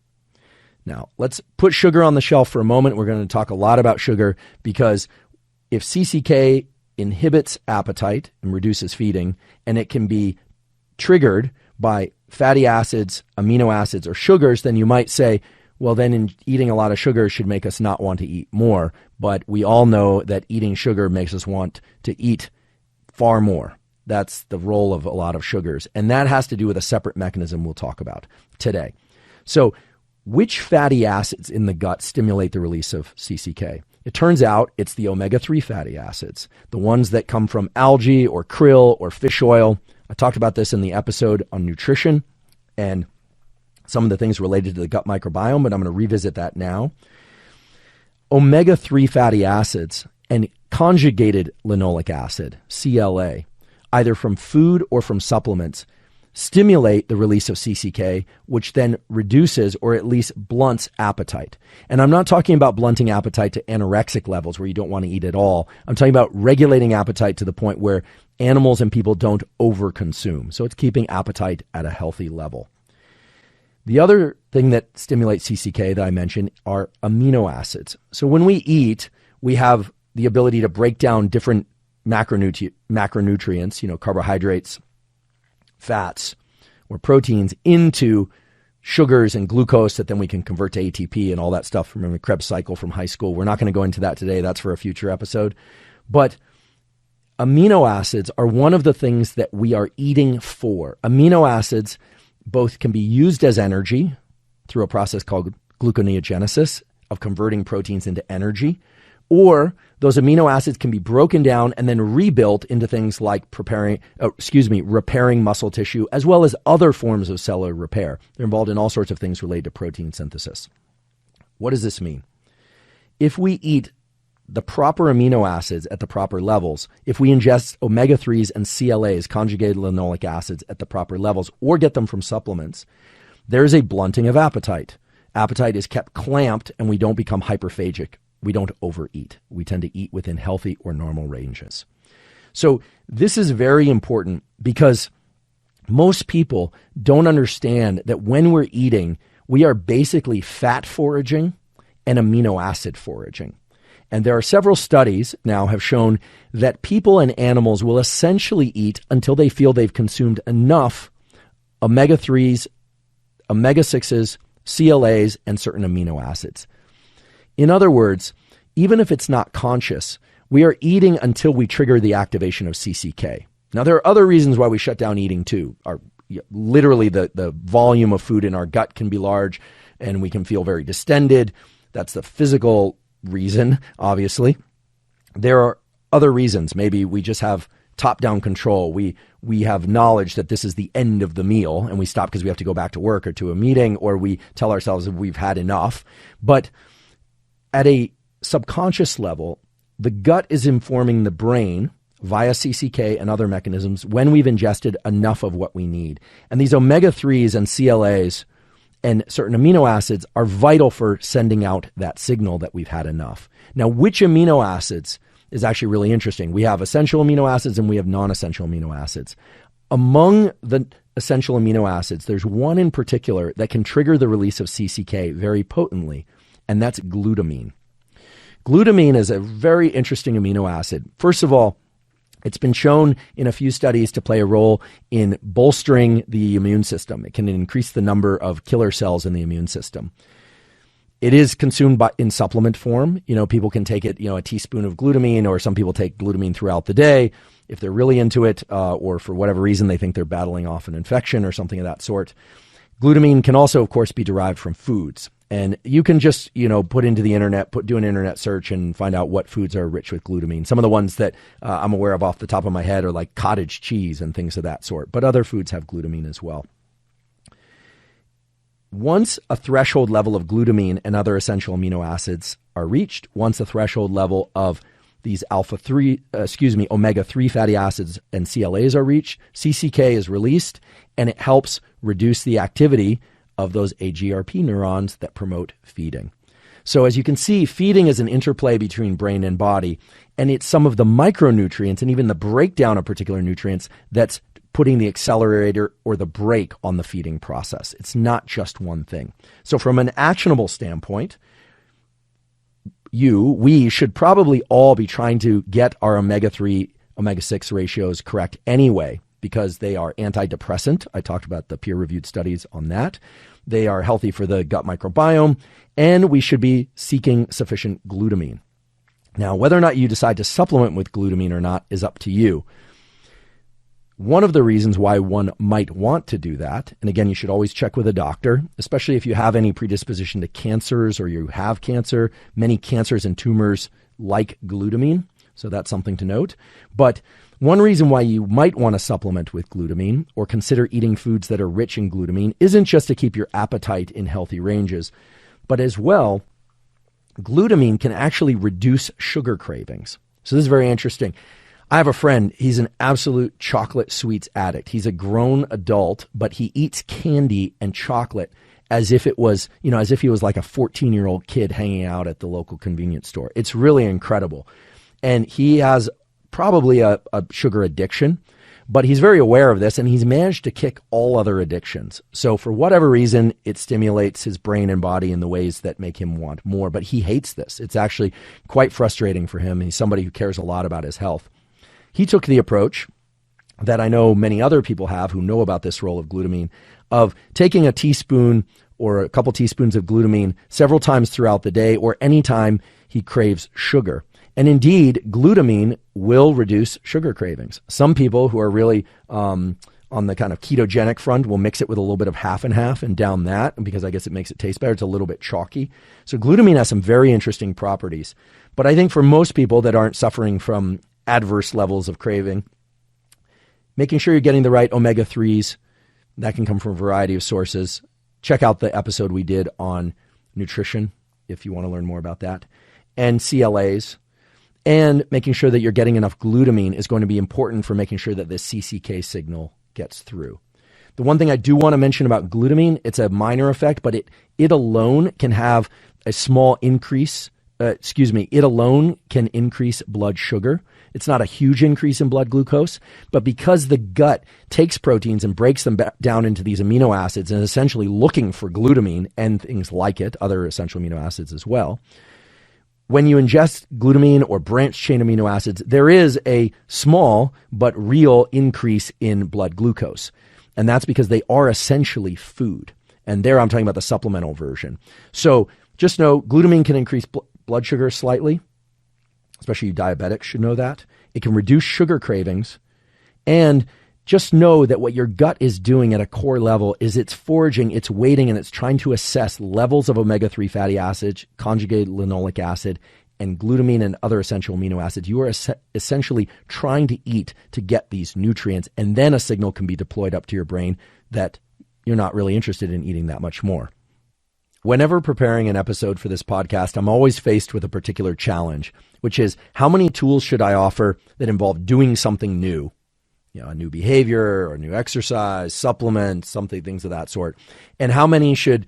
Now, let's put sugar on the shelf for a moment. We're going to talk a lot about sugar because if CCK inhibits appetite and reduces feeding, and it can be triggered by fatty acids, amino acids, or sugars, then you might say, well, then eating a lot of sugar should make us not want to eat more. But we all know that eating sugar makes us want to eat far more. That's the role of a lot of sugars. And that has to do with a separate mechanism we'll talk about today. So which fatty acids in the gut stimulate the release of CCK? It turns out it's the omega-3 fatty acids, the ones that come from algae or krill or fish oil. I talked about this in the episode on nutrition and some of the things related to the gut microbiome, but I'm going to revisit that now. Omega-3 fatty acids and conjugated linoleic acid, CLA, either from food or from supplements, stimulate the release of CCK, which then reduces or at least blunts appetite. And I'm not talking about blunting appetite to anorexic levels where you don't want to eat at all. I'm talking about regulating appetite to the point where animals and people don't overconsume. So it's keeping appetite at a healthy level. The other thing that stimulates CCK that I mentioned are amino acids. So when we eat, we have the ability to break down different macronutrients, carbohydrates, fats, or proteins into sugars and glucose that then we can convert to ATP and all that stuff from the Krebs cycle from high school. We're not going to go into that today. That's for a future episode. But amino acids are one of the things that we are eating for. Amino acids both can be used as energy through a process called gluconeogenesis of converting proteins into energy, or those amino acids can be broken down and then rebuilt into things like repairing muscle tissue, as well as other forms of cellular repair. They're involved in all sorts of things related to protein synthesis. What does this mean? If we eat the proper amino acids at the proper levels, if we ingest omega-3s and CLAs, conjugated linoleic acids, at the proper levels, or get them from supplements, there's a blunting of appetite. Appetite is kept clamped and we don't become hyperphagic. We don't overeat. We tend to eat within healthy or normal ranges. So this is very important because most people don't understand that when we're eating, we are basically fat foraging and amino acid foraging. And there are several studies now have shown that people and animals will essentially eat until they feel they've consumed enough omega-3s, omega-6s, CLAs, and certain amino acids. In other words, even if it's not conscious, we are eating until we trigger the activation of CCK. Now, there are other reasons why we shut down eating too. Literally, the volume of food in our gut can be large and we can feel very distended. That's the physical reason, obviously. There are other reasons. Maybe we just have top-down control. We have knowledge that this is the end of the meal and we stop because we have to go back to work or to a meeting, or we tell ourselves that we've had enough. But at a subconscious level, the gut is informing the brain via CCK and other mechanisms when we've ingested enough of what we need. And these omega-3s and CLAs and certain amino acids are vital for sending out that signal that we've had enough. Now, which amino acids is actually really interesting. We have essential amino acids and we have non-essential amino acids. Among the essential amino acids, there's one in particular that can trigger the release of CCK very potently, and that's glutamine. Glutamine is a very interesting amino acid. First of all, it's been shown in a few studies to play a role in bolstering the immune system. It can increase the number of killer cells in the immune system. It is consumed in supplement form. People can take it, a teaspoon of glutamine, or some people take glutamine throughout the day if they're really into it, or for whatever reason they think they're battling off an infection or something of that sort. Glutamine can also, of course, be derived from foods. And you can just, put into the internet, do an internet search and find out what foods are rich with glutamine. Some of the ones that I'm aware of off the top of my head are like cottage cheese and things of that sort. But other foods have glutamine as well. Once a threshold level of glutamine and other essential amino acids are reached, once a threshold level of these omega-3 fatty acids and CLAs are reached, CCK is released, and it helps reduce the activity of those AGRP neurons that promote feeding. So as you can see, feeding is an interplay between brain and body, and it's some of the micronutrients and even the breakdown of particular nutrients that's putting the accelerator or the brake on the feeding process. It's not just one thing. So from an actionable standpoint, we should probably all be trying to get our omega-3, omega-6 ratios correct anyway, because they are antidepressant. I talked about the peer-reviewed studies on that. They are healthy for the gut microbiome, and we should be seeking sufficient glutamine. Now, whether or not you decide to supplement with glutamine or not is up to you. One of the reasons why one might want to do that, and again, you should always check with a doctor, especially if you have any predisposition to cancers or you have cancer. Many cancers and tumors like glutamine, so that's something to note. But one reason why you might want to supplement with glutamine or consider eating foods that are rich in glutamine isn't just to keep your appetite in healthy ranges, but as well, glutamine can actually reduce sugar cravings. So this is very interesting. I have a friend, he's an absolute chocolate sweets addict. He's a grown adult, but he eats candy and chocolate as if it was, as if he was like a 14-year-old kid hanging out at the local convenience store. It's really incredible. And he has probably a sugar addiction, but he's very aware of this, and he's managed to kick all other addictions. So for whatever reason, it stimulates his brain and body in the ways that make him want more, but he hates this. It's actually quite frustrating for him. He's somebody who cares a lot about his health. He took the approach that I know many other people have who know about this role of glutamine, of taking a teaspoon or a couple teaspoons of glutamine several times throughout the day or anytime he craves sugar. And indeed, glutamine will reduce sugar cravings. Some people who are really on the kind of ketogenic front will mix it with a little bit of half and half and down that, because I guess it makes it taste better. It's a little bit chalky. So glutamine has some very interesting properties. But I think for most people that aren't suffering from adverse levels of craving, making sure you're getting the right omega-3s, that can come from a variety of sources. Check out the episode we did on nutrition if you want to learn more about that, and CLAs, and making sure that you're getting enough glutamine is going to be important for making sure that this CCK signal gets through. The one thing I do want to mention about glutamine, it's a minor effect, but it alone can have a small increase. It alone can increase blood sugar. It's not a huge increase in blood glucose, but because the gut takes proteins and breaks them down into these amino acids and is essentially looking for glutamine and things like it, other essential amino acids as well, when you ingest glutamine or branched chain amino acids, there is a small but real increase in blood glucose. And that's because they are essentially food. And there I'm talking about the supplemental version. So just know glutamine can increase blood sugar slightly. Especially you diabetics should know that. It can reduce sugar cravings. And just know that what your gut is doing at a core level is it's foraging, it's waiting, and it's trying to assess levels of omega-3 fatty acids, conjugated linoleic acid, and glutamine and other essential amino acids. You are essentially trying to eat to get these nutrients, and then a signal can be deployed up to your brain that you're not really interested in eating that much more. Whenever preparing an episode for this podcast, I'm always faced with a particular challenge, which is how many tools should I offer that involve doing something new? A new behavior or a new exercise, supplement, things of that sort. And how many should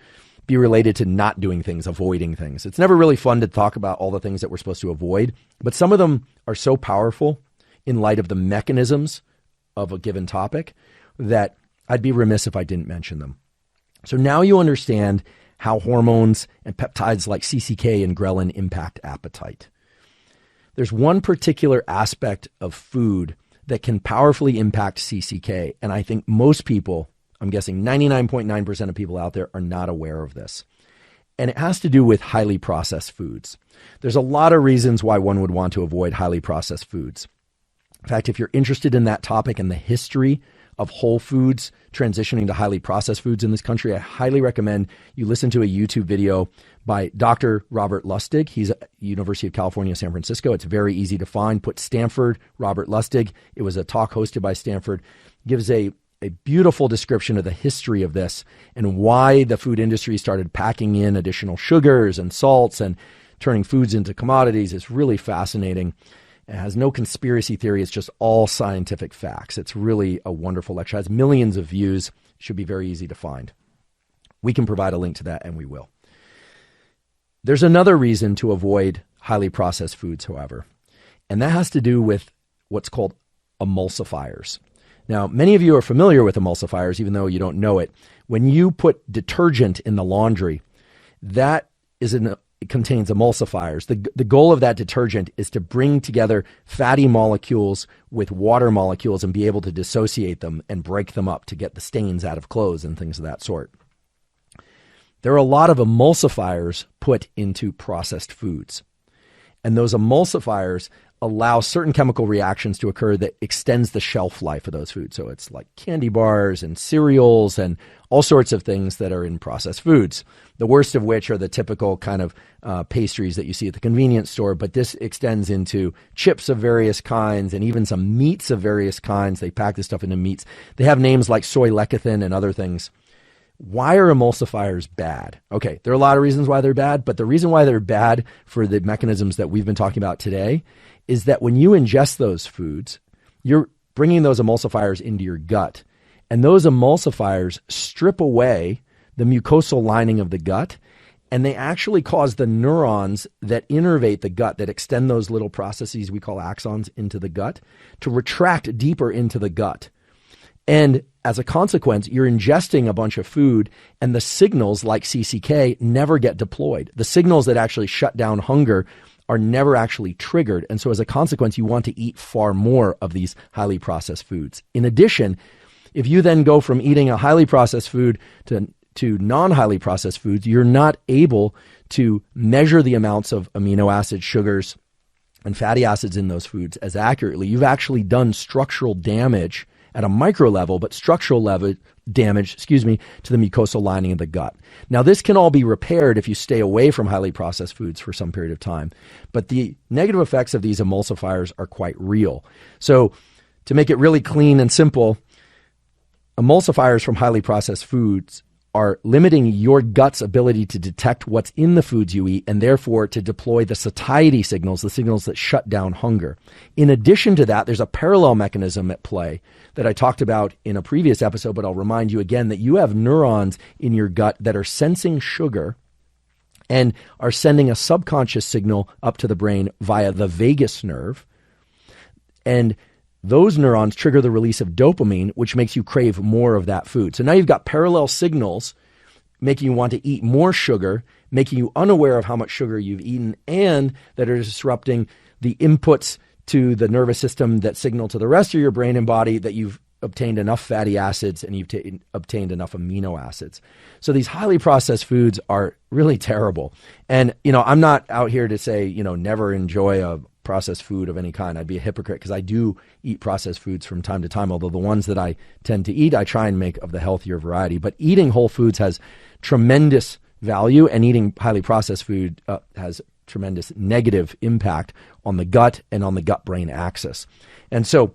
be related to not doing things, avoiding things. It's never really fun to talk about all the things that we're supposed to avoid, but some of them are so powerful in light of the mechanisms of a given topic that I'd be remiss if I didn't mention them. So now you understand how hormones and peptides like CCK and ghrelin impact appetite. There's one particular aspect of food that can powerfully impact CCK, and I think most people, I'm guessing 99.9% of people out there, are not aware of this. And it has to do with highly processed foods. There's a lot of reasons why one would want to avoid highly processed foods. In fact, if you're interested in that topic and the history of whole foods transitioning to highly processed foods in this country, I highly recommend you listen to a YouTube video by Dr. Robert Lustig. He's at University of California, San Francisco. It's very easy to find. Put Stanford, Robert Lustig. It was a talk hosted by Stanford. Gives a beautiful description of the history of this and why the food industry started packing in additional sugars and salts and turning foods into commodities. It's really fascinating. It has no conspiracy theory. It's just all scientific facts. It's really a wonderful lecture. It has millions of views. It should be very easy to find. We can provide a link to that, and we will. There's another reason to avoid highly processed foods, however, and that has to do with what's called emulsifiers. Now, many of you are familiar with emulsifiers, even though you don't know it. When you put detergent in the laundry, that it contains emulsifiers. The goal of that detergent is to bring together fatty molecules with water molecules and be able to dissociate them and break them up to get the stains out of clothes and things of that sort. There are a lot of emulsifiers put into processed foods. And those emulsifiers allow certain chemical reactions to occur that extends the shelf life of those foods. So it's like candy bars and cereals and all sorts of things that are in processed foods. The worst of which are the typical kind of pastries that you see at the convenience store. But this extends into chips of various kinds and even some meats of various kinds. They pack this stuff into meats. They have names like soy lecithin and other things. Why are emulsifiers bad? Okay, there are a lot of reasons why they're bad, but the reason why they're bad for the mechanisms that we've been talking about today is that when you ingest those foods, you're bringing those emulsifiers into your gut, and those emulsifiers strip away the mucosal lining of the gut, and they actually cause the neurons that innervate the gut, that extend those little processes we call axons into the gut, to retract deeper into the gut. And as a consequence, you're ingesting a bunch of food and the signals like CCK never get deployed. The signals that actually shut down hunger are never actually triggered. And so as a consequence, you want to eat far more of these highly processed foods. In addition, if you then go from eating a highly processed food to non-highly processed foods, you're not able to measure the amounts of amino acids, sugars, and fatty acids in those foods as accurately. You've actually done structural damage at a micro level, but structural level damage, to the mucosal lining of the gut. Now, this can all be repaired if you stay away from highly processed foods for some period of time, but the negative effects of these emulsifiers are quite real. So to make it really clean and simple, emulsifiers from highly processed foods are limiting your gut's ability to detect what's in the foods you eat and therefore to deploy the satiety signals, the signals that shut down hunger. In addition to that, there's a parallel mechanism at play that I talked about in a previous episode, but I'll remind you again that you have neurons in your gut that are sensing sugar and are sending a subconscious signal up to the brain via the vagus nerve. And those neurons trigger the release of dopamine, which makes you crave more of that food. So now you've got parallel signals making you want to eat more sugar, making you unaware of how much sugar you've eaten, and that are disrupting the inputs to the nervous system that signal to the rest of your brain and body that you've obtained enough fatty acids and you've obtained enough amino acids. So these highly processed foods are really terrible. And, I'm not out here to say, never enjoy a processed food of any kind. I'd be a hypocrite because I do eat processed foods from time to time, although the ones that I tend to eat, I try and make of the healthier variety. But eating whole foods has tremendous value, and eating highly processed food has tremendous negative impact on the gut and on the gut-brain axis. And so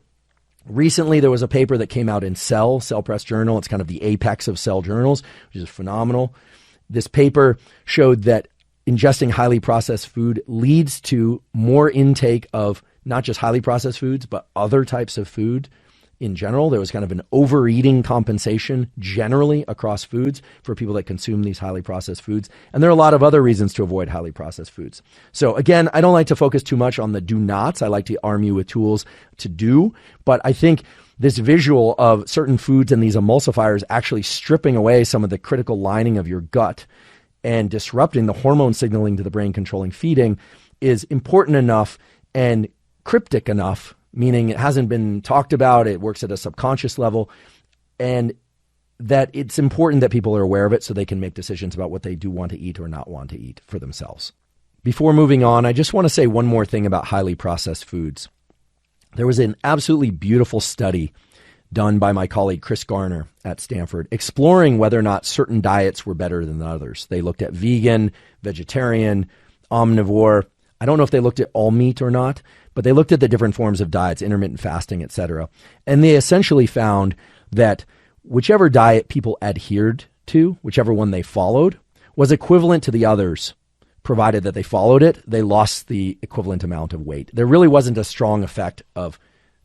recently there was a paper that came out in Cell Press Journal. It's kind of the apex of cell journals, which is phenomenal. This paper showed that ingesting highly processed food leads to more intake of not just highly processed foods, but other types of food in general. There was kind of an overeating compensation generally across foods for people that consume these highly processed foods. And there are a lot of other reasons to avoid highly processed foods. So again, I don't like to focus too much on the do nots. I like to arm you with tools to do. But I think this visual of certain foods and these emulsifiers actually stripping away some of the critical lining of your gut and disrupting the hormone signaling to the brain controlling feeding is important enough and cryptic enough, meaning it hasn't been talked about, it works at a subconscious level, and that it's important that people are aware of it so they can make decisions about what they do want to eat or not want to eat for themselves. Before moving on, I just want to say one more thing about highly processed foods. There was an absolutely beautiful study done by my colleague Chris Garner at Stanford, exploring whether or not certain diets were better than others. They looked at vegan, vegetarian, omnivore. I don't know if they looked at all meat or not, but they looked at the different forms of diets, intermittent fasting, etc. And they essentially found that whichever diet people adhered to, whichever one they followed, was equivalent to the others. Provided that they followed it, they lost the equivalent amount of weight. There really wasn't a strong effect of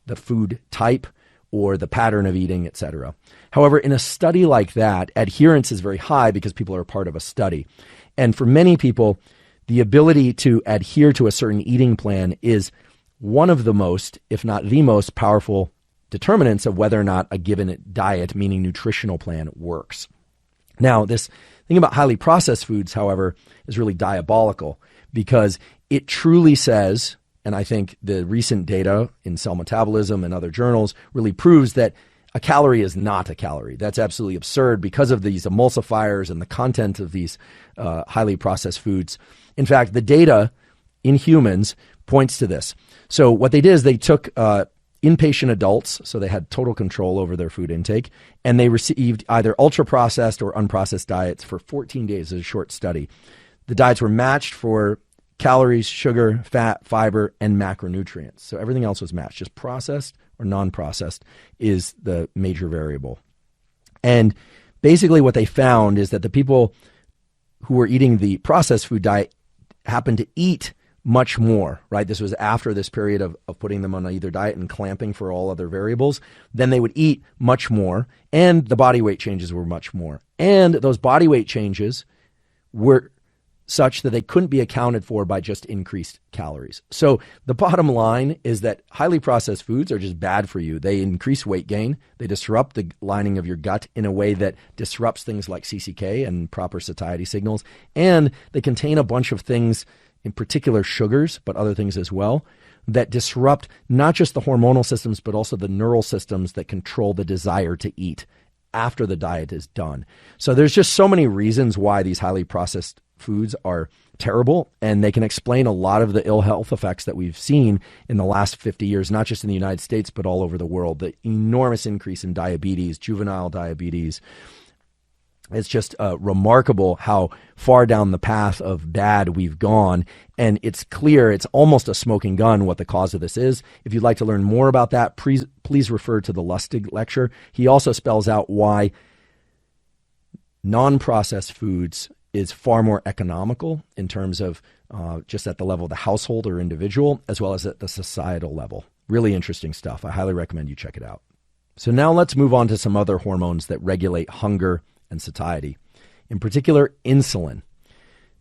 the food type or the pattern of eating, etc. However, in a study like that, adherence is very high because people are a part of a study. And for many people, the ability to adhere to a certain eating plan is one of the most, if not the most powerful determinants of whether or not a given diet, meaning nutritional plan, works. Now, this thing about highly processed foods, however, is really diabolical because it truly says, and I think the recent data in Cell Metabolism and other journals really proves that a calorie is not a calorie. That's absolutely absurd because of these emulsifiers and the content of these highly processed foods. In fact, the data in humans points to this. So what they did is they took inpatient adults, so they had total control over their food intake, and they received either ultra-processed or unprocessed diets for 14 days as a short study. The diets were matched for calories, sugar, fat, fiber, and macronutrients. So everything else was matched. Just processed or non-processed is the major variable. And basically what they found is that the people who were eating the processed food diet happened to eat much more, right? This was after this period of putting them on either diet and clamping for all other variables. Then they would eat much more, and the body weight changes were much more. And those body weight changes were such that they couldn't be accounted for by just increased calories. So the bottom line is that highly processed foods are just bad for you. They increase weight gain. They disrupt the lining of your gut in a way that disrupts things like CCK and proper satiety signals. And they contain a bunch of things, in particular sugars, but other things as well, that disrupt not just the hormonal systems, but also the neural systems that control the desire to eat after the diet is done. So there's just so many reasons why these highly processed foods are terrible, and they can explain a lot of the ill health effects that we've seen in the last 50 years, not just in the United States, but all over the world. The enormous increase in diabetes, juvenile diabetes. It's just remarkable how far down the path of bad we've gone. And it's clear, it's almost a smoking gun what the cause of this is. If you'd like to learn more about that, please refer to the Lustig lecture. He also spells out why non-processed foods is far more economical in terms of just at the level of the household or individual, as well as at the societal level. Really interesting stuff. I highly recommend you check it out. So now let's move on to some other hormones that regulate hunger and satiety, in particular insulin.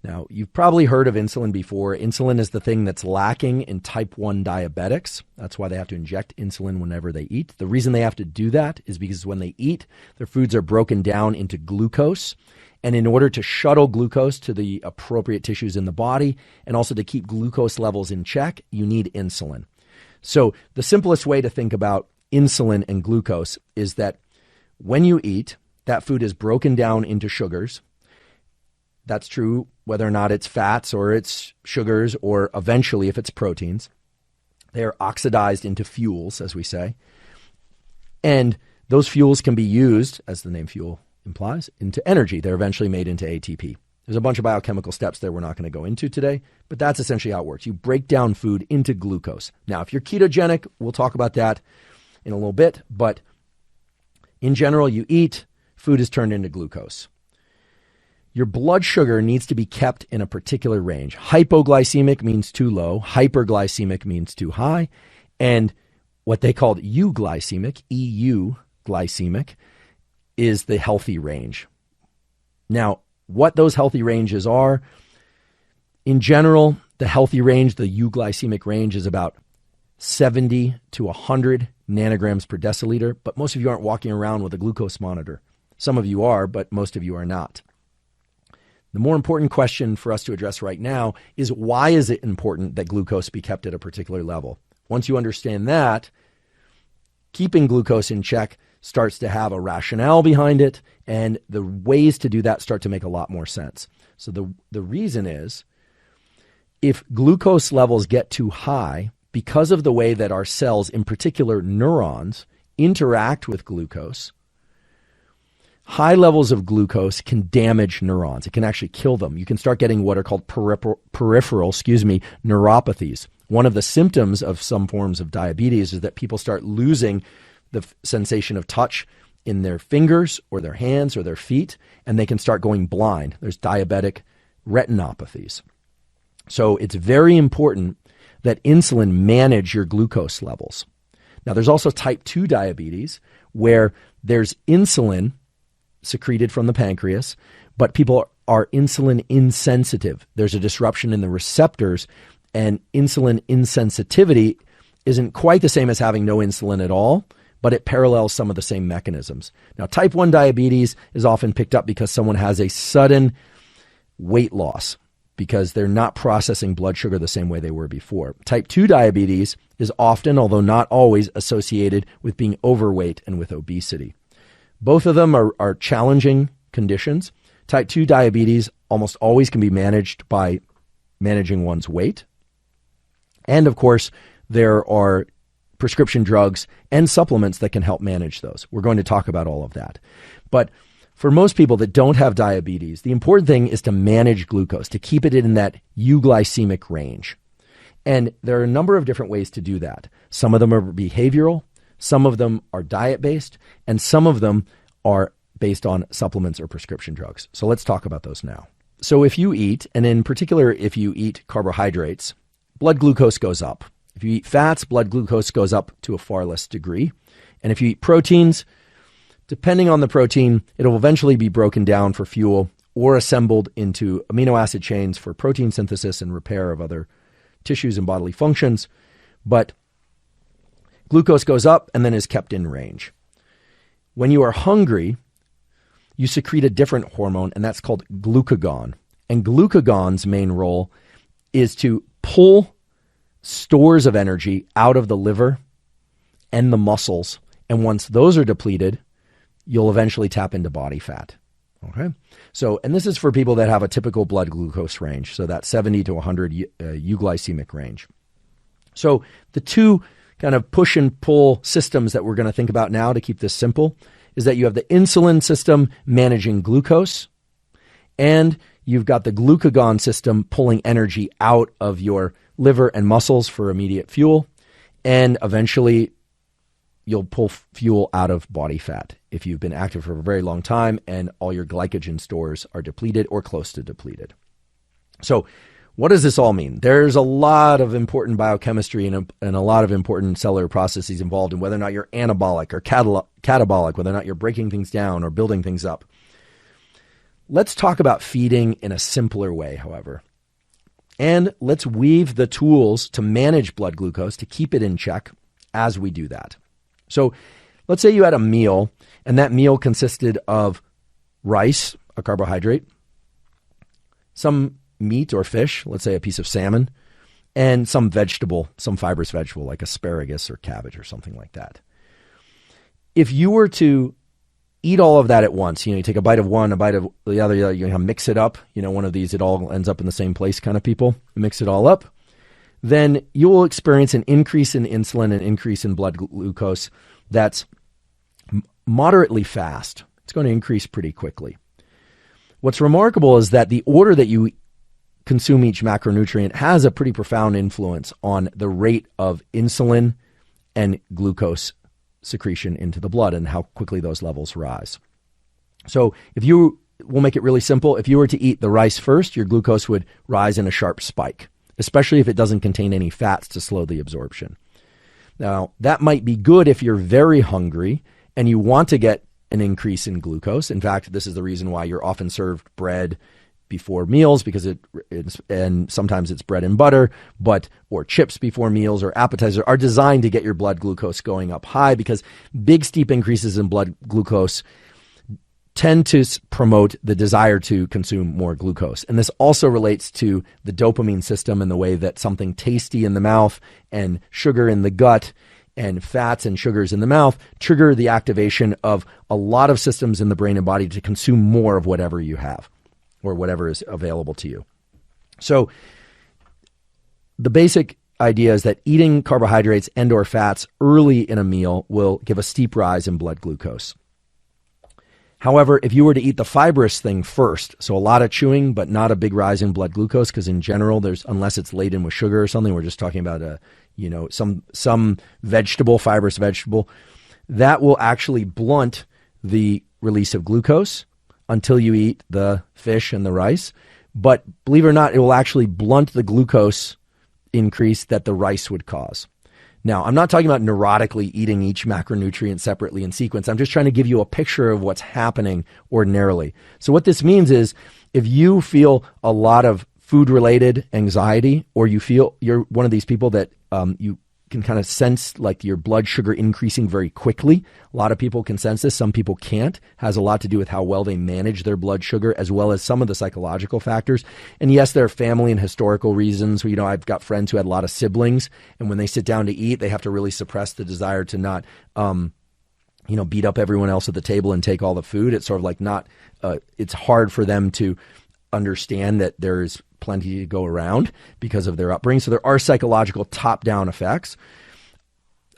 Now, you've probably heard of insulin before. Insulin is the thing that's lacking in type 1 diabetics. That's why they have to inject insulin whenever they eat. The reason they have to do that is because when they eat, their foods are broken down into glucose. And in order to shuttle glucose to the appropriate tissues in the body and also to keep glucose levels in check, you need insulin. So the simplest way to think about insulin and glucose is that when you eat, that food is broken down into sugars. That's true whether or not it's fats or it's sugars or eventually if it's proteins. They're oxidized into fuels, as we say. And those fuels can be used, as the name fuel implies, into energy. They're eventually made into ATP. There's a bunch of biochemical steps there we're not going to go into today, but that's essentially how it works. You break down food into glucose. Now, if you're ketogenic, we'll talk about that in a little bit, but in general, you eat, food is turned into glucose. Your blood sugar needs to be kept in a particular range. Hypoglycemic means too low. Hyperglycemic means too high. And what they called euglycemic, EU glycemic, is the healthy range. Now, what those healthy ranges are, in general, the healthy range, the euglycemic range, is about 70 to 100 nanograms per deciliter, but most of you aren't walking around with a glucose monitor. Some of you are, but most of you are not. The more important question for us to address right now is, why is it important that glucose be kept at a particular level? Once you understand that, keeping glucose in check starts to have a rationale behind it, and the ways to do that start to make a lot more sense. So the reason is, if glucose levels get too high, because of the way that our cells, in particular neurons, interact with glucose, high levels of glucose can damage neurons. It can actually kill them. You can start getting what are called peripheral neuropathies. One of the symptoms of some forms of diabetes is that people start losing the sensation of touch in their fingers or their hands or their feet, and they can start going blind. There's diabetic retinopathies. So it's very important that insulin manage your glucose levels. Now, there's also type 2 diabetes, where there's insulin secreted from the pancreas, but people are insulin insensitive. There's a disruption in the receptors, and insulin insensitivity isn't quite the same as having no insulin at all, but it parallels some of the same mechanisms. Now, type 1 diabetes is often picked up because someone has a sudden weight loss, because they're not processing blood sugar the same way they were before. Type 2 diabetes is often, although not always, associated with being overweight and with obesity. Both of them are challenging conditions. Type 2 diabetes almost always can be managed by managing one's weight. And of course, there are prescription drugs and supplements that can help manage those. We're going to talk about all of that. But for most people that don't have diabetes, the important thing is to manage glucose, to keep it in that euglycemic range. And there are a number of different ways to do that. Some of them are behavioral, some of them are diet-based, and some of them are based on supplements or prescription drugs. So let's talk about those now. So if you eat, and in particular if you eat carbohydrates, blood glucose goes up. If you eat fats, blood glucose goes up to a far less degree. And if you eat proteins, depending on the protein, it'll eventually be broken down for fuel or assembled into amino acid chains for protein synthesis and repair of other tissues and bodily functions. But glucose goes up and then is kept in range. When you are hungry, you secrete a different hormone, and that's called glucagon. And glucagon's main role is to pull stores of energy out of the liver and the muscles. And once those are depleted, you'll eventually tap into body fat. Okay. So, and this is for people that have a typical blood glucose range. So that 70 to 100 euglycemic range. So the two kind of push and pull systems that we're going to think about now to keep this simple is that you have the insulin system managing glucose, and you've got the glucagon system pulling energy out of your liver and muscles for immediate fuel, and eventually you'll pull fuel out of body fat if you've been active for a very long time and all your glycogen stores are depleted or close to depleted. So what does this all mean? There's a lot of important biochemistry and a lot of important cellular processes involved in whether or not you're anabolic or catabolic, whether or not you're breaking things down or building things up. Let's talk about feeding in a simpler way, however. And let's weave the tools to manage blood glucose, to keep it in check as we do that. So let's say you had a meal, and that meal consisted of rice, a carbohydrate, some meat or fish, let's say a piece of salmon, and some vegetable, some fibrous vegetable like asparagus or cabbage or something like that. If you were to eat all of that at once, you take a bite of one, a bite of the other, you mix it up, one of these, it all ends up in the same place kind of people, mix it all up, then you will experience an increase in insulin, an increase in blood glucose that's moderately fast. It's going to increase pretty quickly. What's remarkable is that the order that you consume each macronutrient has a pretty profound influence on the rate of insulin and glucose secretion into the blood and how quickly those levels rise. So we'll make it really simple. If you were to eat the rice first, your glucose would rise in a sharp spike, especially if it doesn't contain any fats to slow the absorption. Now, that might be good if you're very hungry and you want to get an increase in glucose. In fact, this is the reason why you're often served bread before meals, because and sometimes it's bread and butter, or chips before meals, or appetizers are designed to get your blood glucose going up high, because big steep increases in blood glucose tend to promote the desire to consume more glucose. And this also relates to the dopamine system and the way that something tasty in the mouth and sugar in the gut and fats and sugars in the mouth trigger the activation of a lot of systems in the brain and body to consume more of whatever you have or whatever is available to you. So the basic idea is that eating carbohydrates and or fats early in a meal will give a steep rise in blood glucose. However, if you were to eat the fibrous thing first, so a lot of chewing but not a big rise in blood glucose, because in general, unless it's laden with sugar or something, we're just talking about some vegetable, fibrous vegetable, that will actually blunt the release of glucose until you eat the fish and the rice. But believe it or not, it will actually blunt the glucose increase that the rice would cause. Now, I'm not talking about neurotically eating each macronutrient separately in sequence. I'm just trying to give you a picture of what's happening ordinarily. So what this means is, if you feel a lot of food-related anxiety, or you feel you're one of these people that you can kind of sense like your blood sugar increasing very quickly. A lot of people can sense this. Some people can't. Has a lot to do with how well they manage their blood sugar, as well as some of the psychological factors. And yes, there are family and historical reasons. I've got friends who had a lot of siblings, and when they sit down to eat, they have to really suppress the desire to not, beat up everyone else at the table and take all the food. It's sort of like it's hard for them to understand that there's plenty to go around because of their upbringing. So there are psychological top-down effects.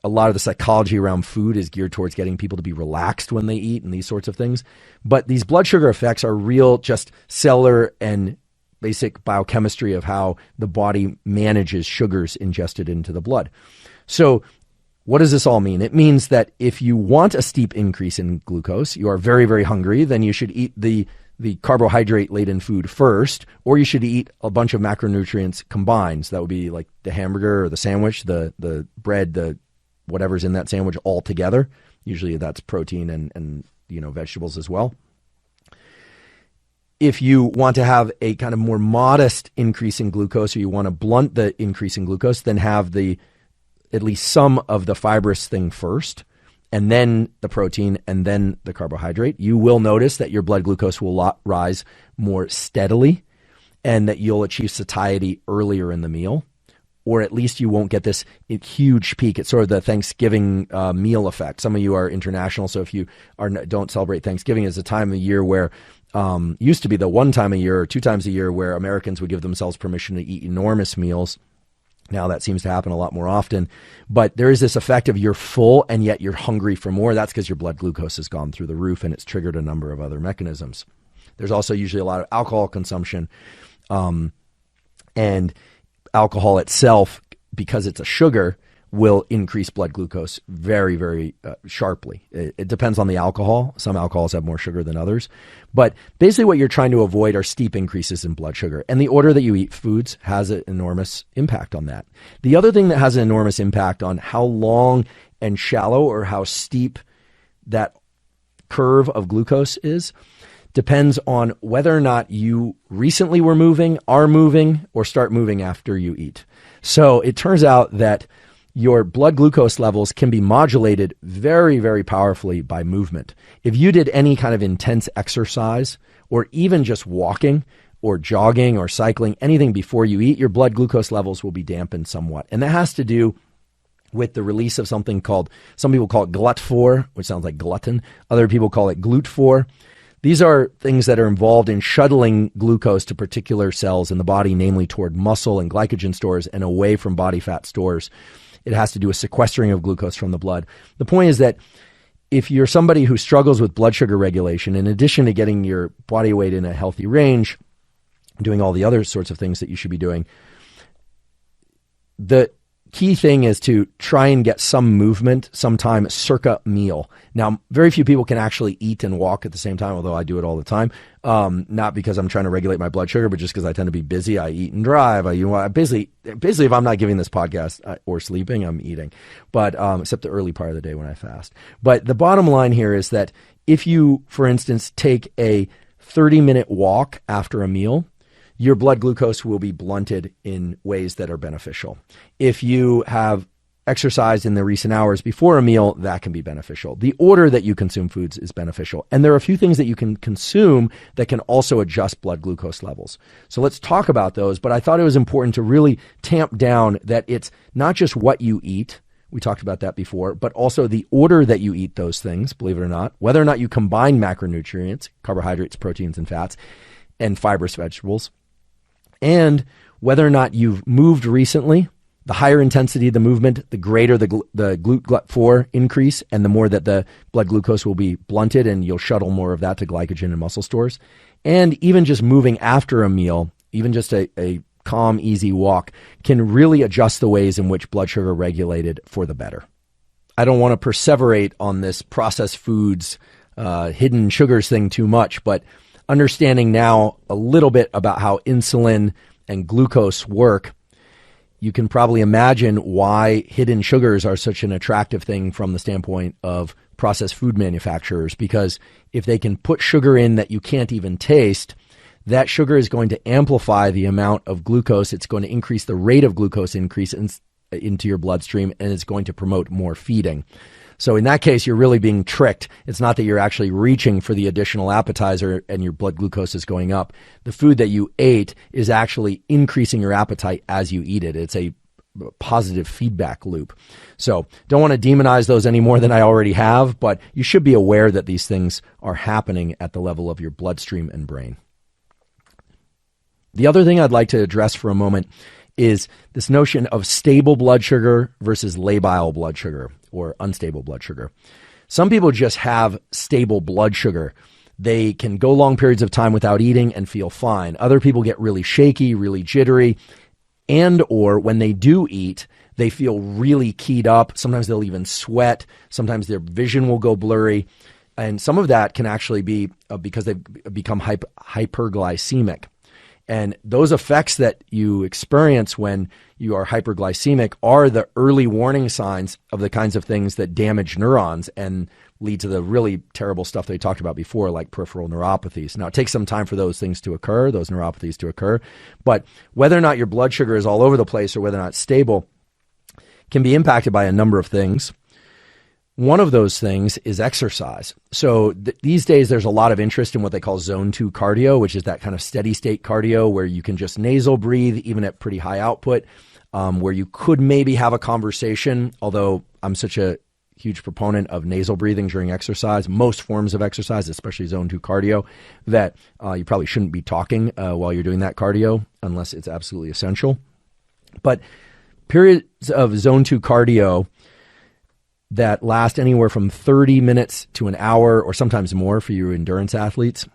A lot of the psychology around food is geared towards getting people to be relaxed when they eat and these sorts of things. But these blood sugar effects are real, just cellular and basic biochemistry of how the body manages sugars ingested into the blood. So what does this all mean? It means that if you want a steep increase in glucose, you are very, very hungry, then you should eat the carbohydrate-laden food first, or you should eat a bunch of macronutrients combined. So that would be like the hamburger or the sandwich, the bread, the whatever's in that sandwich all together. Usually that's protein and vegetables as well. If you want to have a kind of more modest increase in glucose, or you want to blunt the increase in glucose, then have at least some of the fibrous thing first, and then the protein, and then the carbohydrate. You will notice that your blood glucose will rise more steadily, and that you'll achieve satiety earlier in the meal, or at least you won't get this huge peak. It's sort of the Thanksgiving meal effect. Some of you are international, so if you don't celebrate Thanksgiving, it's a time of year where used to be the one time a year or 2 times a year where Americans would give themselves permission to eat enormous meals. Now that seems to happen a lot more often, but there is this effect of you're full and yet you're hungry for more. That's because your blood glucose has gone through the roof and it's triggered a number of other mechanisms. There's also usually a lot of alcohol consumption, and alcohol itself, because it's a sugar, will increase blood glucose very, very sharply. It depends on the alcohol. Some alcohols have more sugar than others. But basically what you're trying to avoid are steep increases in blood sugar. And the order that you eat foods has an enormous impact on that. The other thing that has an enormous impact on how long and shallow or how steep that curve of glucose is depends on whether or not you recently were moving, are moving, or start moving after you eat. So it turns out that your blood glucose levels can be modulated very, very powerfully by movement. If you did any kind of intense exercise, or even just walking or jogging or cycling, anything before you eat, your blood glucose levels will be dampened somewhat. And that has to do with the release of something called, some people call it GLUT4, which sounds like glutton. Other people call it GLUT4. These are things that are involved in shuttling glucose to particular cells in the body, namely toward muscle and glycogen stores and away from body fat stores. It has to do with sequestering of glucose from the blood. The point is that if you're somebody who struggles with blood sugar regulation, in addition to getting your body weight in a healthy range, doing all the other sorts of things that you should be doing, the key thing is to try and get some movement sometime circa meal. Now, very few people can actually eat and walk at the same time, although I do it all the time. Not because I'm trying to regulate my blood sugar, but just because I tend to be busy. I eat and drive. Basically, if I'm not giving this podcast or sleeping, I'm eating. But except the early part of the day when I fast. But the bottom line here is that if you, for instance, take a 30-minute walk after a meal, your blood glucose will be blunted in ways that are beneficial. If you have exercised in the recent hours before a meal, that can be beneficial. The order that you consume foods is beneficial. And there are a few things that you can consume that can also adjust blood glucose levels. So let's talk about those. But I thought it was important to really tamp down that it's not just what you eat. We talked about that before, but also the order that you eat those things, believe it or not, whether or not you combine macronutrients, carbohydrates, proteins, and fats, and fibrous vegetables, and whether or not you've moved recently. The higher intensity of the movement, the greater the GLUT4 increase, and the more that the blood glucose will be blunted, and you'll shuttle more of that to glycogen and muscle stores. And even just moving after a meal, even just a calm, easy walk, can really adjust the ways in which blood sugar regulated for the better. I don't want to perseverate on this processed foods, hidden sugars thing too much, but understanding now a little bit about how insulin and glucose work, you can probably imagine why hidden sugars are such an attractive thing from the standpoint of processed food manufacturers, because if they can put sugar in that you can't even taste, that sugar is going to amplify the amount of glucose. It's going to increase the rate of glucose increase into your bloodstream, and it's going to promote more feeding. So in that case, you're really being tricked. It's not that you're actually reaching for the additional appetizer and your blood glucose is going up. The food that you ate is actually increasing your appetite as you eat it. It's a positive feedback loop. So don't want to demonize those any more than I already have, but you should be aware that these things are happening at the level of your bloodstream and brain. The other thing I'd like to address for a moment is this notion of stable blood sugar versus labile blood sugar or unstable blood sugar. Some people just have stable blood sugar. They can go long periods of time without eating and feel fine. Other people get really shaky, really jittery, and or when they do eat, they feel really keyed up. Sometimes they'll even sweat. Sometimes their vision will go blurry. And some of that can actually be because they've become hyperglycemic. And those effects that you experience when you are hyperglycemic are the early warning signs of the kinds of things that damage neurons and lead to the really terrible stuff they talked about before, like peripheral neuropathies. Now, it takes some time for those things to occur, those neuropathies to occur. But whether or not your blood sugar is all over the place or whether or not it's stable can be impacted by a number of things. One of those things is exercise. So these days, there's a lot of interest in what they call zone 2 cardio, which is that kind of steady state cardio where you can just nasal breathe, even at pretty high output, where you could maybe have a conversation, although I'm such a huge proponent of nasal breathing during exercise, most forms of exercise, especially zone 2 cardio, that you probably shouldn't be talking while you're doing that cardio unless it's absolutely essential. But periods of zone 2 cardio that last anywhere from 30 minutes to an hour or sometimes more for your endurance athletes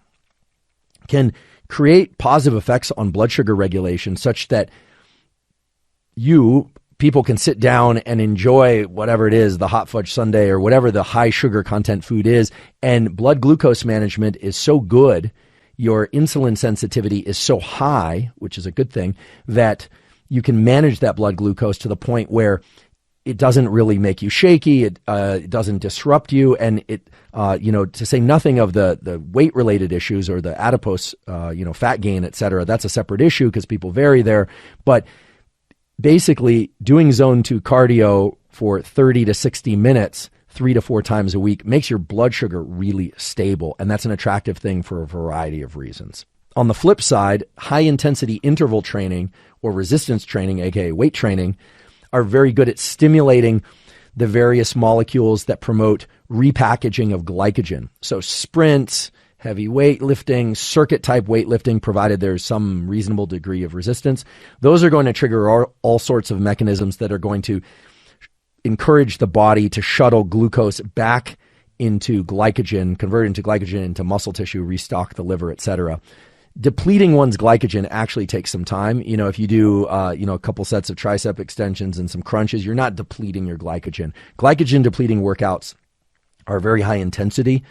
can create positive effects on blood sugar regulation such that people can sit down and enjoy whatever it is, the hot fudge sundae or whatever the high sugar content food is, and blood glucose management is so good, your insulin sensitivity is so high, which is a good thing, that you can manage that blood glucose to the point where it doesn't really make you shaky. It doesn't disrupt you. And it, to say nothing of the weight related issues or the adipose, fat gain, et cetera. That's a separate issue because people vary there. But basically doing zone 2 cardio for 30 to 60 minutes, 3 to 4 times a week makes your blood sugar really stable. And that's an attractive thing for a variety of reasons. On the flip side, high intensity interval training or resistance training, aka weight training, are very good at stimulating the various molecules that promote repackaging of glycogen. So sprints, heavy weightlifting, circuit type weightlifting, provided there's some reasonable degree of resistance, those are going to trigger all sorts of mechanisms that are going to encourage the body to shuttle glucose back into glycogen, convert into glycogen into muscle tissue, restock the liver, et cetera. depleting one's glycogen actually takes some time. If you do, a couple sets of tricep extensions and some crunches, you're not depleting your glycogen. Glycogen depleting workouts are very high intensity.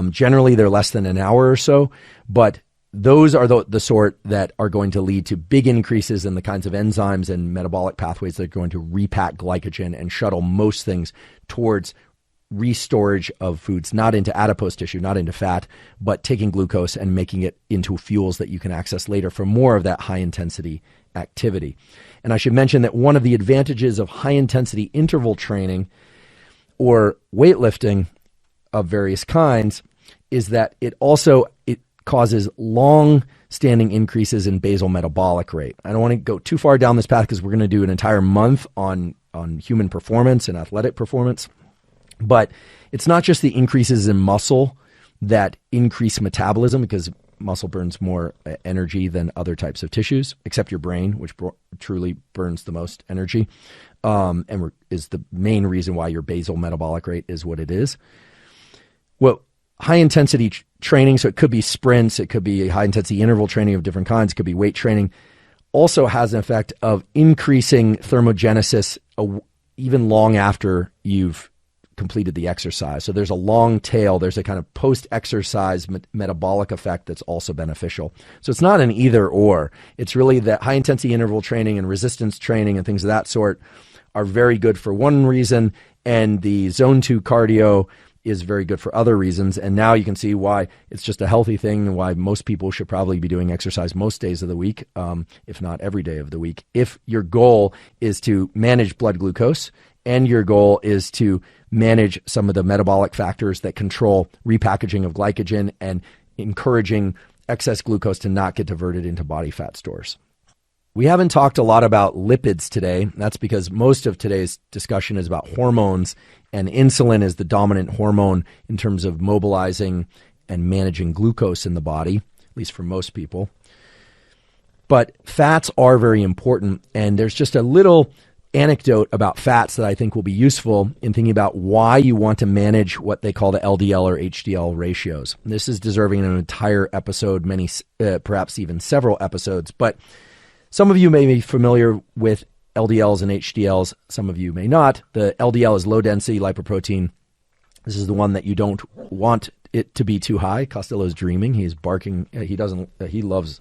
Generally, they're less than an hour or so, but those are the sort that are going to lead to big increases in the kinds of enzymes and metabolic pathways that are going to repack glycogen and shuttle most things towards restorage of foods, not into adipose tissue, not into fat, but taking glucose and making it into fuels that you can access later for more of that high intensity activity. And I should mention that one of the advantages of high intensity interval training or weightlifting of various kinds is that it causes long-standing increases in basal metabolic rate. I don't want to go too far down this path because we're going to do an entire month on human performance and athletic performance. But it's not just the increases in muscle that increase metabolism, because muscle burns more energy than other types of tissues, except your brain, which truly burns the most energy, and is the main reason why your basal metabolic rate is what it is. Well, high-intensity training, so it could be sprints, it could be high-intensity interval training of different kinds, it could be weight training, also has an effect of increasing thermogenesis even long after you've completed the exercise. So there's a long tail, there's a kind of post-exercise metabolic effect that's also beneficial. So it's not an either or. It's really that high-intensity interval training and resistance training and things of that sort are very good for one reason, and the zone 2 cardio is very good for other reasons. And now you can see why it's just a healthy thing and why most people should probably be doing exercise most days of the week, if not every day of the week. If your goal is to manage blood glucose and your goal is to manage some of the metabolic factors that control repackaging of glycogen and encouraging excess glucose to not get diverted into body fat stores. We haven't talked a lot about lipids today. That's because most of today's discussion is about hormones, and insulin is the dominant hormone in terms of mobilizing and managing glucose in the body, at least for most people. But fats are very important, and there's just a little anecdote about fats that I think will be useful in thinking about why you want to manage what they call the LDL or HDL ratios. This is deserving an entire episode, many, perhaps even several episodes, but some of you may be familiar with LDLs and HDLs. Some of you may not. The LDL is low-density lipoprotein. This is the one that you don't want it to be too high. Costello's dreaming. He's barking. He loves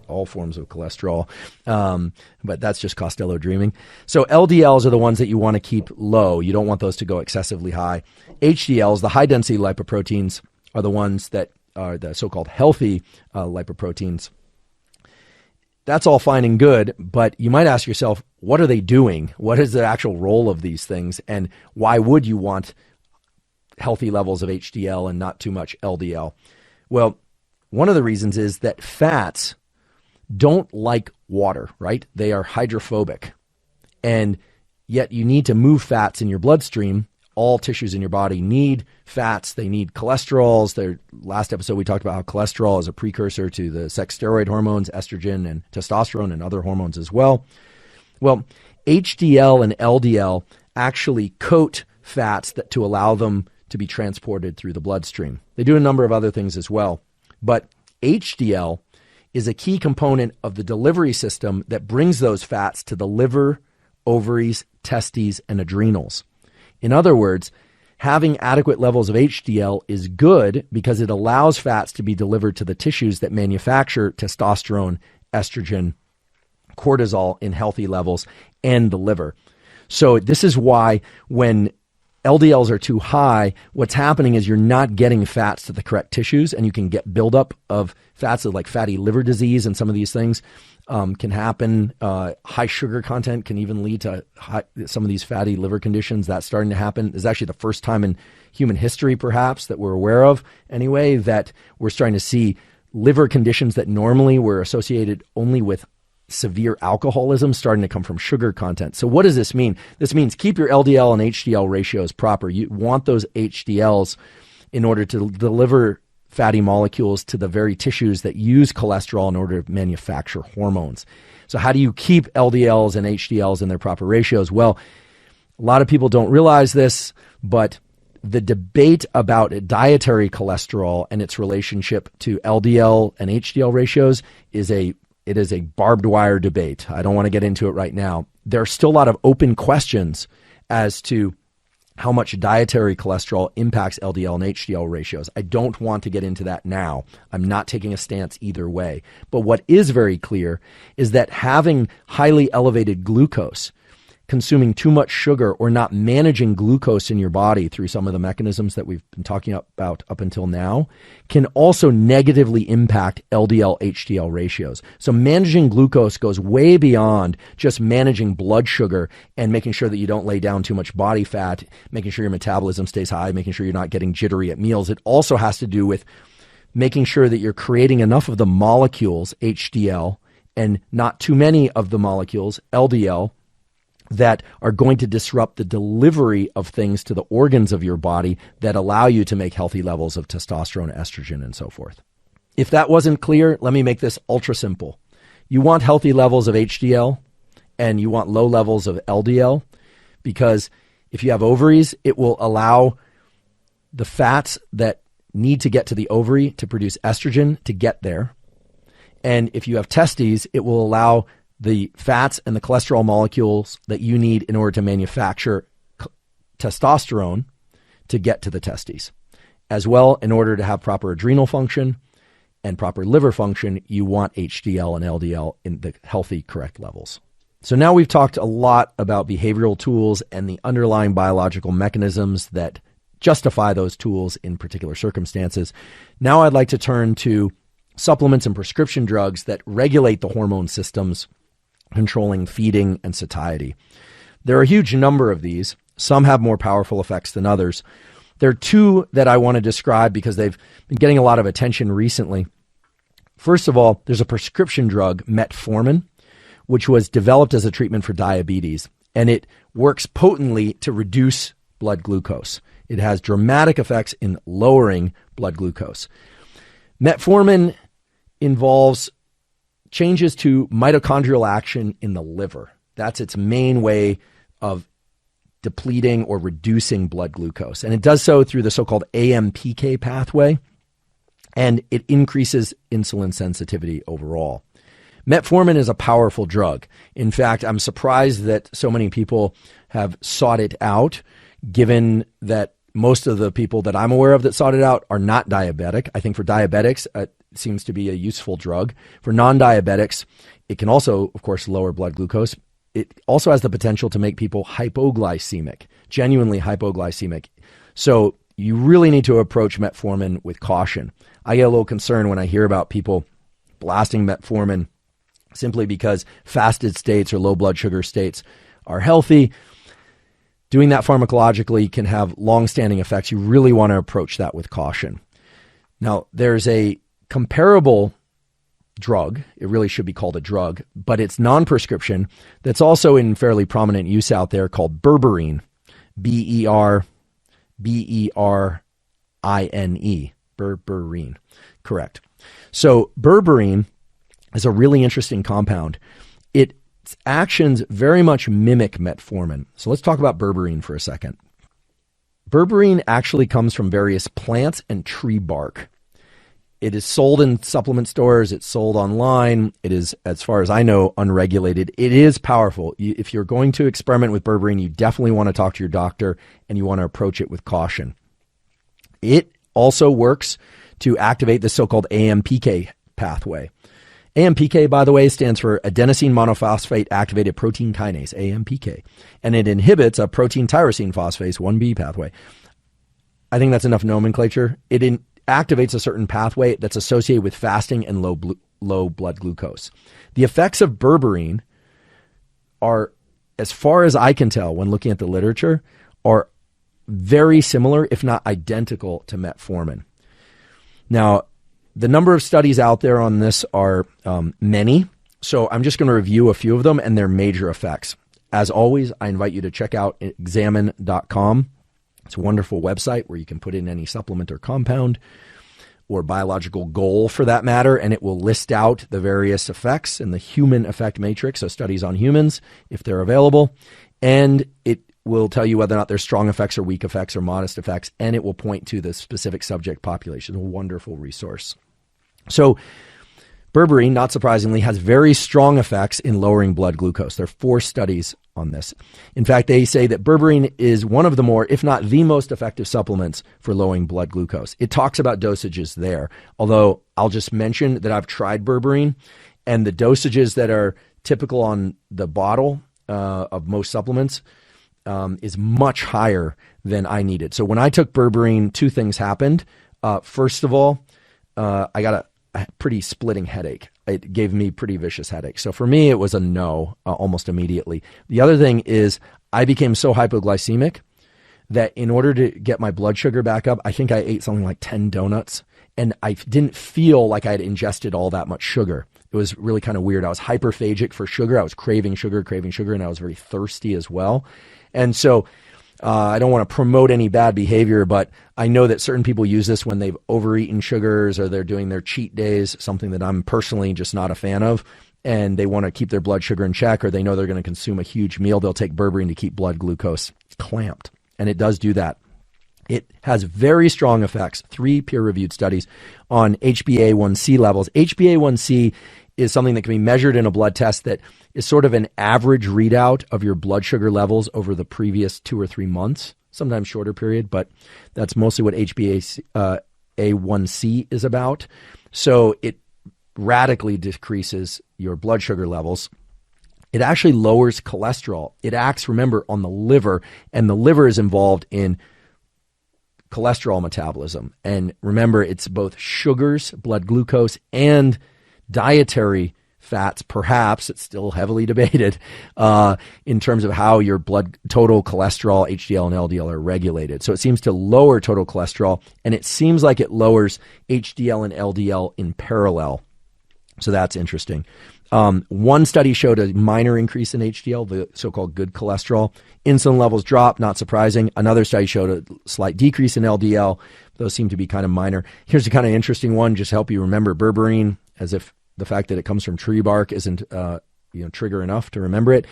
all forms of cholesterol, but that's just Costello dreaming. So LDLs are the ones that you want to keep low. You don't want those to go excessively high. HDLs, the high-density lipoproteins, are the ones that are the so-called healthy lipoproteins. That's all fine and good, but you might ask yourself, what are they doing? What is the actual role of these things? And why would you want healthy levels of HDL and not too much LDL? Well, one of the reasons is that fats don't like water, right? They are hydrophobic. And yet you need to move fats in your bloodstream. All tissues in your body need fats. They need cholesterols. Last episode, we talked about how cholesterol is a precursor to the sex steroid hormones, estrogen and testosterone and other hormones as well. Well, HDL and LDL actually coat fats to allow them to be transported through the bloodstream. They do a number of other things as well. But HDL is a key component of the delivery system that brings those fats to the liver, ovaries, testes, and adrenals. In other words, having adequate levels of HDL is good because it allows fats to be delivered to the tissues that manufacture testosterone, estrogen, cortisol in healthy levels, and the liver. So this is why when LDLs are too high, what's happening is you're not getting fats to the correct tissues, and you can get buildup of fats like fatty liver disease, and some of these things can happen. High sugar content can even lead to some of these fatty liver conditions. That's starting to happen. It's actually the first time in human history, perhaps, that we're aware of anyway, that we're starting to see liver conditions that normally were associated only with severe alcoholism starting to come from sugar content. So what does this mean? This means keep your LDL and HDL ratios proper. You want those HDLs in order to deliver fatty molecules to the very tissues that use cholesterol in order to manufacture hormones. So how do you keep LDLs and HDLs in their proper ratios? Well, a lot of people don't realize this, but the debate about dietary cholesterol and its relationship to LDL and HDL ratios is a barbed wire debate. I don't want to get into it right now. There are still a lot of open questions as to how much dietary cholesterol impacts LDL and HDL ratios. I don't want to get into that now. I'm not taking a stance either way. But what is very clear is that having highly elevated glucose, consuming too much sugar, or not managing glucose in your body through some of the mechanisms that we've been talking about up until now, can also negatively impact LDL HDL ratios. So managing glucose goes way beyond just managing blood sugar and making sure that you don't lay down too much body fat, making sure your metabolism stays high, making sure you're not getting jittery at meals. It also has to do with making sure that you're creating enough of the molecules, HDL, and not too many of the molecules, LDL, that are going to disrupt the delivery of things to the organs of your body that allow you to make healthy levels of testosterone, estrogen, and so forth. If that wasn't clear, let me make this ultra simple. You want healthy levels of HDL and you want low levels of LDL, because if you have ovaries, it will allow the fats that need to get to the ovary to produce estrogen to get there. And if you have testes, it will allow the fats and the cholesterol molecules that you need in order to manufacture testosterone to get to the testes. As well, in order to have proper adrenal function and proper liver function, you want HDL and LDL in the healthy, correct levels. So now we've talked a lot about behavioral tools and the underlying biological mechanisms that justify those tools in particular circumstances. Now I'd like to turn to supplements and prescription drugs that regulate the hormone systems controlling feeding and satiety. There are a huge number of these. Some have more powerful effects than others. There are two that I want to describe because they've been getting a lot of attention recently. First of all, there's a prescription drug, metformin, which was developed as a treatment for diabetes, and it works potently to reduce blood glucose. It has dramatic effects in lowering blood glucose. Metformin involves changes to mitochondrial action in the liver. That's its main way of depleting or reducing blood glucose. And it does so through the so-called AMPK pathway, and it increases insulin sensitivity overall. Metformin is a powerful drug. In fact, I'm surprised that so many people have sought it out, given that most of the people that I'm aware of that sought it out are not diabetic. I think for diabetics, seems to be a useful drug. For non-diabetics, it can also, of course, lower blood glucose. It also has the potential to make people hypoglycemic, genuinely hypoglycemic. So you really need to approach metformin with caution. I get a little concerned when I hear about people blasting metformin simply because fasted states or low blood sugar states are healthy. Doing that pharmacologically can have long-standing effects. You really want to approach that with caution. Now, there's a comparable drug, it really should be called a drug, but it's non-prescription, that's also in fairly prominent use out there, called berberine, B-E-R-B-E-R-I-N-E, berberine, correct. So berberine is a really interesting compound. Its actions very much mimic metformin. So let's talk about berberine for a second. Berberine actually comes from various plants and tree bark. It is sold in supplement stores. It's sold online. It is, as far as I know, unregulated. It is powerful. If you're going to experiment with berberine, you definitely want to talk to your doctor and you want to approach it with caution. It also works to activate the so-called AMPK pathway. AMPK, by the way, stands for adenosine monophosphate activated protein kinase, AMPK, and it inhibits a protein tyrosine phosphase 1B pathway. I think that's enough nomenclature. It activates a certain pathway that's associated with fasting and low blood glucose. The effects of berberine are, as far as I can tell when looking at the literature, are very similar, if not identical, to metformin. Now, the number of studies out there on this are many, so I'm just going to review a few of them and their major effects. As always, I invite you to check out examine.com. It's a wonderful website where you can put in any supplement or compound or biological goal for that matter, and it will list out the various effects in the human effect matrix, so studies on humans, if they're available. And it will tell you whether or not there's strong effects or weak effects or modest effects, and it will point to the specific subject population. A wonderful resource. So berberine, not surprisingly, has very strong effects in lowering blood glucose. There are 4 studies on this. In fact, they say that berberine is one of the more, if not the most effective supplements for lowering blood glucose. It talks about dosages there, although I'll just mention that I've tried berberine, and the dosages that are typical on the bottle of most supplements is much higher than I needed. So when I took berberine, 2 things happened. First of all, I got a pretty splitting headache. It gave me pretty vicious headache. So for me, it was a no almost immediately. The other thing is I became so hypoglycemic that in order to get my blood sugar back up, I think I ate something like 10 donuts, and I didn't feel like I had ingested all that much sugar. It was really kind of weird. I was hyperphagic for sugar. I was craving sugar, and I was very thirsty as well. And so I don't want to promote any bad behavior, but I know that certain people use this when they've overeaten sugars or they're doing their cheat days, something that I'm personally just not a fan of, and they want to keep their blood sugar in check, or they know they're going to consume a huge meal. They'll take berberine to keep blood glucose clamped, and it does do that. It has very strong effects, 3 peer-reviewed studies on HbA1c levels. HbA1c is something that can be measured in a blood test that is sort of an average readout of your blood sugar levels over the previous 2 or 3 months, sometimes shorter period, but that's mostly what HbA1c is about. So it radically decreases your blood sugar levels. It actually lowers cholesterol. It acts, remember, on the liver, and the liver is involved in cholesterol metabolism. And remember, it's both sugars, blood glucose, and dietary fats. Perhaps it's still heavily debated in terms of how your blood total cholesterol, HDL and LDL are regulated. So it seems to lower total cholesterol, and it seems like it lowers HDL and LDL in parallel. So that's interesting. One study showed a minor increase in HDL, the so-called good cholesterol. Insulin levels dropped, not surprising. Another study showed a slight decrease in LDL. Those seem to be kind of minor. Here's a kind of interesting one, just to help you remember berberine, as if the fact that it comes from tree bark isn't trigger enough to remember it.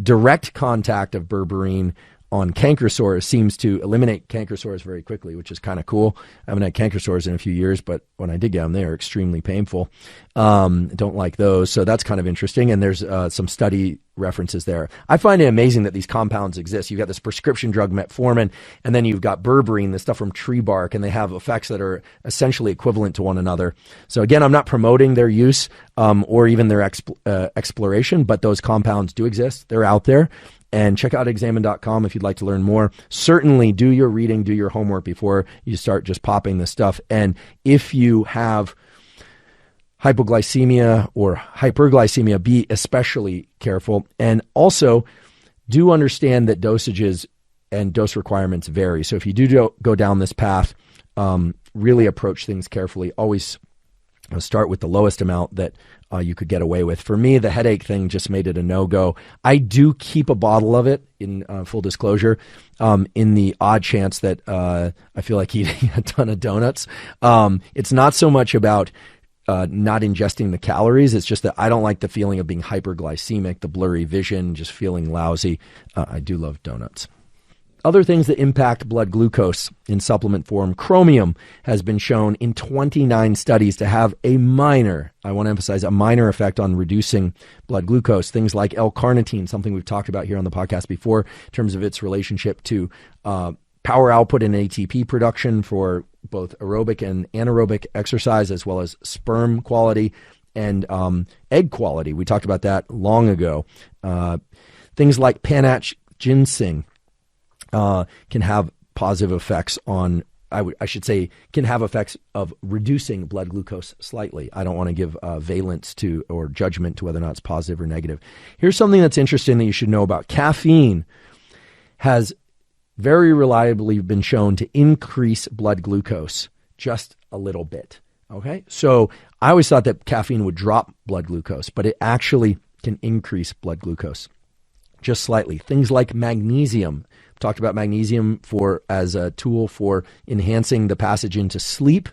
Direct contact of berberine on canker sores seems to eliminate canker sores very quickly, which is kind of cool. I haven't had canker sores in a few years, but when I did get them, they are extremely painful. Don't like those. So that's kind of interesting. And there's some study references there. I find it amazing that these compounds exist. You've got this prescription drug metformin, and then you've got berberine, the stuff from tree bark, and they have effects that are essentially equivalent to one another. So again, I'm not promoting their use or even their exploration, but those compounds do exist. They're out there. And check out examine.com if you'd like to learn more. Certainly do your reading, do your homework before you start just popping this stuff. And if you have hypoglycemia or hyperglycemia, be especially careful. And also do understand that dosages and dose requirements vary. So if you do go down this path, really approach things carefully. Always start with the lowest amount that you could get away with. For me, the headache thing just made it a no-go. I do keep a bottle of it, in full disclosure, in the odd chance that I feel like eating a ton of donuts. It's not so much about not ingesting the calories. It's just that I don't like the feeling of being hyperglycemic, the blurry vision, just feeling lousy. I do love donuts. Other things that impact blood glucose in supplement form. Chromium has been shown in 29 studies to have a minor, I want to emphasize, a minor effect on reducing blood glucose. Things like L-carnitine, something we've talked about here on the podcast before, in terms of its relationship to power output and ATP production for both aerobic and anaerobic exercise, as well as sperm quality and egg quality. We talked about that long ago. Things like Panache ginseng can have positive effects on, I should say, can have effects of reducing blood glucose slightly. I don't want to give valence to or judgment to whether or not it's positive or negative. Here's something that's interesting that you should know about. Caffeine has very reliably been shown to increase blood glucose just a little bit. Okay, so I always thought that caffeine would drop blood glucose, but it actually can increase blood glucose just slightly. Things like magnesium. Talked about magnesium as a tool for enhancing the passage into sleep.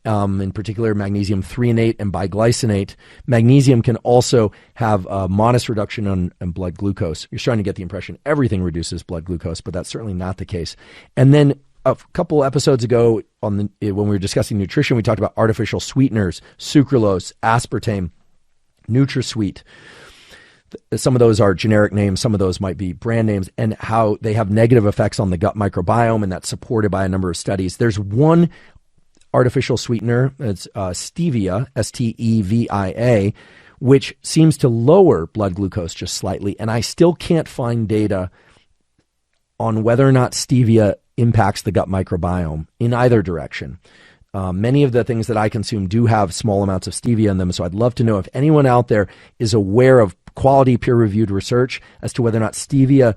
in particular magnesium threonate and biglycinate. Magnesium can also have a modest reduction in blood glucose. You're starting to get the impression everything reduces blood glucose, but that's certainly not the case. And then a couple episodes ago when we were discussing nutrition, we talked about artificial sweeteners, sucralose, aspartame, NutraSweet. Some of those are generic names, some of those might be brand names, and how they have negative effects on the gut microbiome, and that's supported by a number of studies. There's one artificial sweetener, it's stevia, Stevia, which seems to lower blood glucose just slightly, and I still can't find data on whether or not stevia impacts the gut microbiome in either direction. Many of the things that I consume do have small amounts of stevia in them, so I'd love to know if anyone out there is aware of quality peer-reviewed research as to whether or not stevia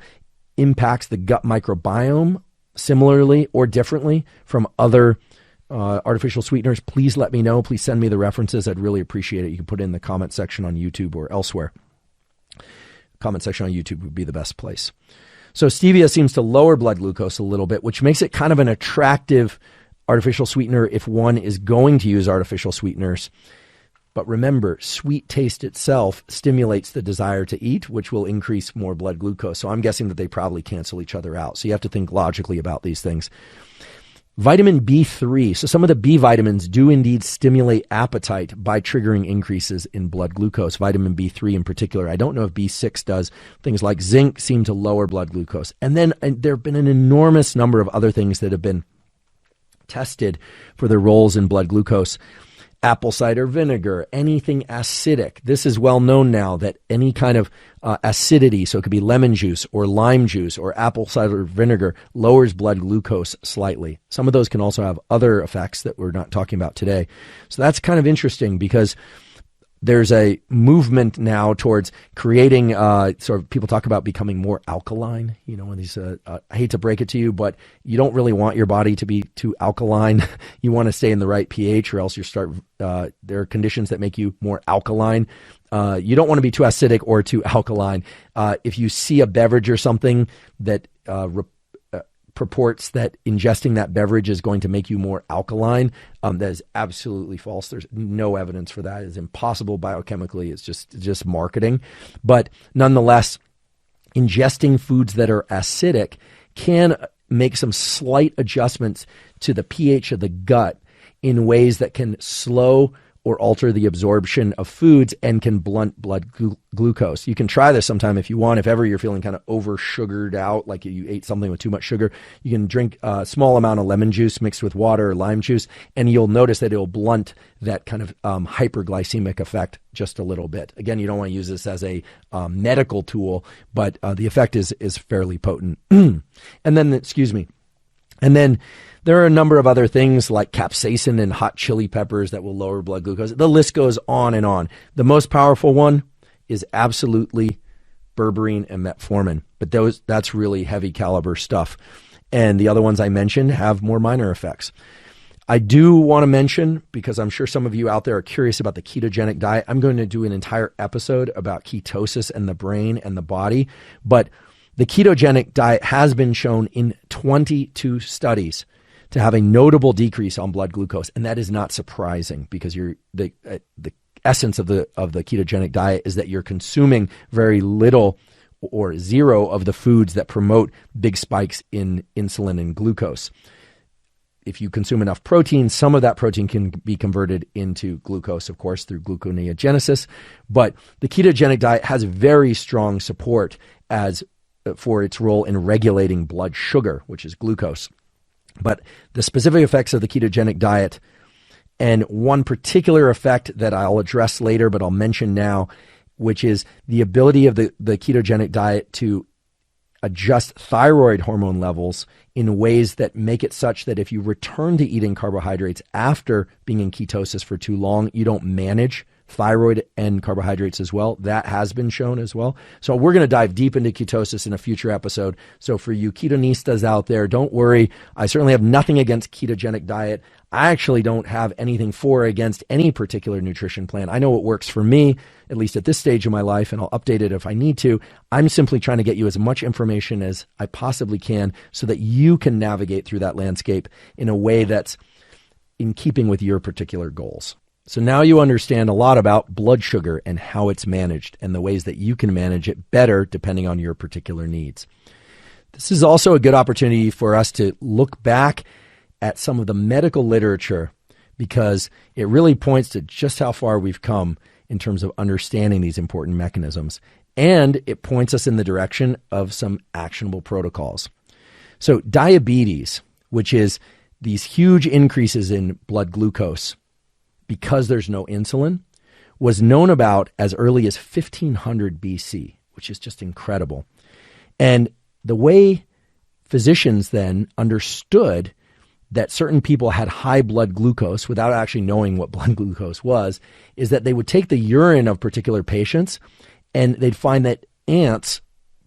impacts the gut microbiome similarly or differently from other artificial sweeteners. Please let me know. Please send me the references. I'd really appreciate it. You can put it in the comment section on YouTube or elsewhere. Comment section on YouTube would be the best place. So stevia seems to lower blood glucose a little bit, which makes it kind of an attractive artificial sweetener if one is going to use artificial sweeteners. But remember, sweet taste itself stimulates the desire to eat, which will increase more blood glucose. So I'm guessing that they probably cancel each other out. So you have to think logically about these things. Vitamin B3. So some of the B vitamins do indeed stimulate appetite by triggering increases in blood glucose. Vitamin B3 in particular. I don't know if B6 does. Things like zinc seem to lower blood glucose. And then there have been an enormous number of other things that have been tested for their roles in blood glucose. Apple cider vinegar, anything acidic. This is well known now that any kind of acidity, so it could be lemon juice or lime juice or apple cider vinegar, lowers blood glucose slightly. Some of those can also have other effects that we're not talking about today. So that's kind of interesting because there's a movement now towards creating, sort of people talk about becoming more alkaline. You know, these, I hate to break it to you, but you don't really want your body to be too alkaline. You want to stay in the right pH or else you start, there are conditions that make you more alkaline. You don't want to be too acidic or too alkaline. If you see a beverage or something that purports that ingesting that beverage is going to make you more alkaline, that is absolutely false. There's no evidence for that. It's impossible biochemically. It's just marketing. But nonetheless, ingesting foods that are acidic can make some slight adjustments to the pH of the gut in ways that can slow or alter the absorption of foods and can blunt blood glucose. You can try this sometime if you want. If ever you're feeling kind of over-sugared out, like you ate something with too much sugar, you can drink a small amount of lemon juice mixed with water or lime juice, and you'll notice that it'll blunt that kind of hyperglycemic effect just a little bit. Again, you don't want to use this as a medical tool, but the effect is fairly potent. And then there are a number of other things like capsaicin and hot chili peppers that will lower blood glucose. The list goes on and on. The most powerful one is absolutely berberine and metformin, but that's really heavy caliber stuff. And the other ones I mentioned have more minor effects. I do want to mention, because I'm sure some of you out there are curious about the ketogenic diet, I'm going to do an entire episode about ketosis and the brain and the body, but the ketogenic diet has been shown in 22 studies to have a notable decrease on blood glucose, and that is not surprising because the essence of the ketogenic diet is that you're consuming very little or zero of the foods that promote big spikes in insulin and glucose. If you consume enough protein, some of that protein can be converted into glucose, of course, through gluconeogenesis. But the ketogenic diet has very strong support for its role in regulating blood sugar, which is glucose. But the specific effects of the ketogenic diet, and one particular effect that I'll address later, but I'll mention now, which is the ability of the ketogenic diet to adjust thyroid hormone levels in ways that make it such that if you return to eating carbohydrates after being in ketosis for too long, you don't manage thyroid and carbohydrates as well. That has been shown as well. So we're going to dive deep into ketosis in a future episode. So for you ketonistas out there, don't worry. I certainly have nothing against ketogenic diet. I actually don't have anything for or against any particular nutrition plan. I know what works for me, at least at this stage of my life, and I'll update it if I need to. I'm simply trying to get you as much information as I possibly can so that you can navigate through that landscape in a way that's in keeping with your particular goals. So now you understand a lot about blood sugar and how it's managed and the ways that you can manage it better depending on your particular needs. This is also a good opportunity for us to look back at some of the medical literature, because it really points to just how far we've come in terms of understanding these important mechanisms. And it points us in the direction of some actionable protocols. So diabetes, which is these huge increases in blood glucose because there's no insulin, was known about as early as 1500 BC, which is just incredible. And the way physicians then understood that certain people had high blood glucose without actually knowing what blood glucose was, is that they would take the urine of particular patients and they'd find that ants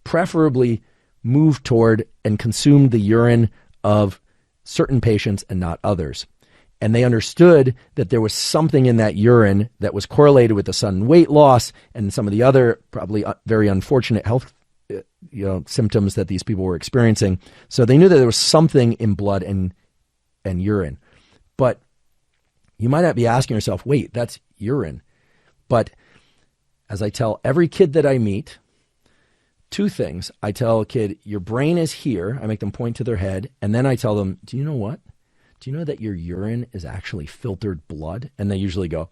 preferably moved toward and consumed the urine of certain patients and not others. And they understood that there was something in that urine that was correlated with the sudden weight loss and some of the other probably very unfortunate health symptoms that these people were experiencing. So they knew that there was something in blood and urine. But you might not be asking yourself, wait, that's urine. But as I tell every kid that I meet, two things. I tell a kid, your brain is here. I make them point to their head. And then I tell them, do you know what? Do you know that your urine is actually filtered blood? And they usually go,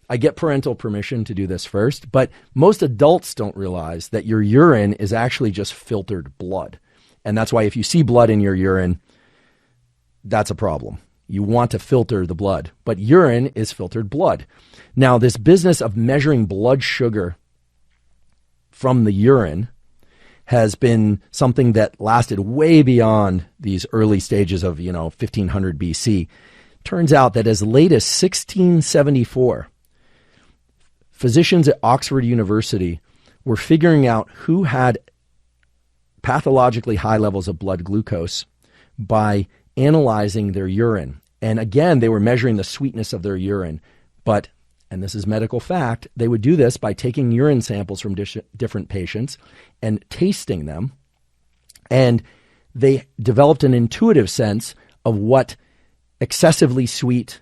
I get parental permission to do this first. But most adults don't realize that your urine is actually just filtered blood. And that's why if you see blood in your urine, that's a problem. You want to filter the blood. But urine is filtered blood. Now, this business of measuring blood sugar from the urine has been something that lasted way beyond these early stages of, 1500 BC. Turns out that as late as 1674, physicians at Oxford University were figuring out who had pathologically high levels of blood glucose by analyzing their urine. And again, they were measuring the sweetness of their urine. But, and this is medical fact, they would do this by taking urine samples from different patients and tasting them. And they developed an intuitive sense of what excessively sweet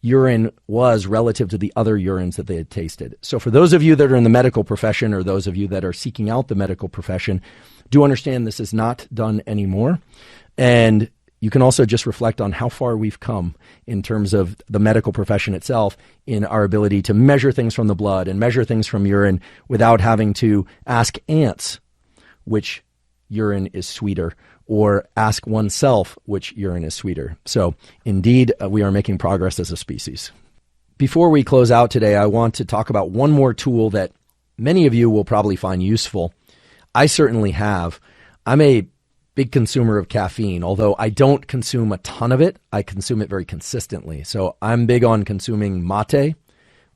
urine was relative to the other urines that they had tasted. So for those of you that are in the medical profession, or those of you that are seeking out the medical profession, do understand this is not done anymore. And you can also just reflect on how far we've come in terms of the medical profession itself in our ability to measure things from the blood and measure things from urine without having to ask ants which urine is sweeter, or ask oneself which urine is sweeter. So indeed, we are making progress as a species. Before we close out today, I want to talk about one more tool that many of you will probably find useful. I certainly have. I'm a big consumer of caffeine, although I don't consume a ton of it. I consume it very consistently. So I'm big on consuming mate,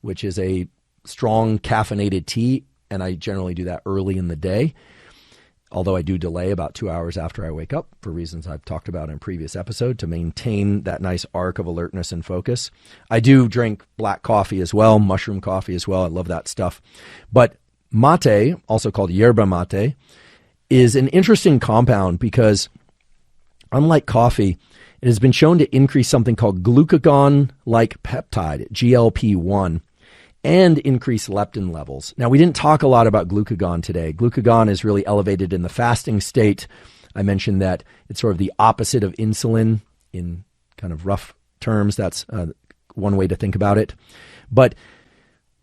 which is a strong caffeinated tea, and I generally do that early in the day, although I do delay about 2 hours after I wake up for reasons I've talked about in previous episode to maintain that nice arc of alertness and focus. I do drink black coffee as well, mushroom coffee as well. I love that stuff. But mate, also called yerba mate, is an interesting compound because, unlike coffee, it has been shown to increase something called glucagon-like peptide, GLP-1, and increase leptin levels. Now, we didn't talk a lot about glucagon today. Glucagon is really elevated in the fasting state. I mentioned that it's sort of the opposite of insulin in kind of rough terms. That's one way to think about it. But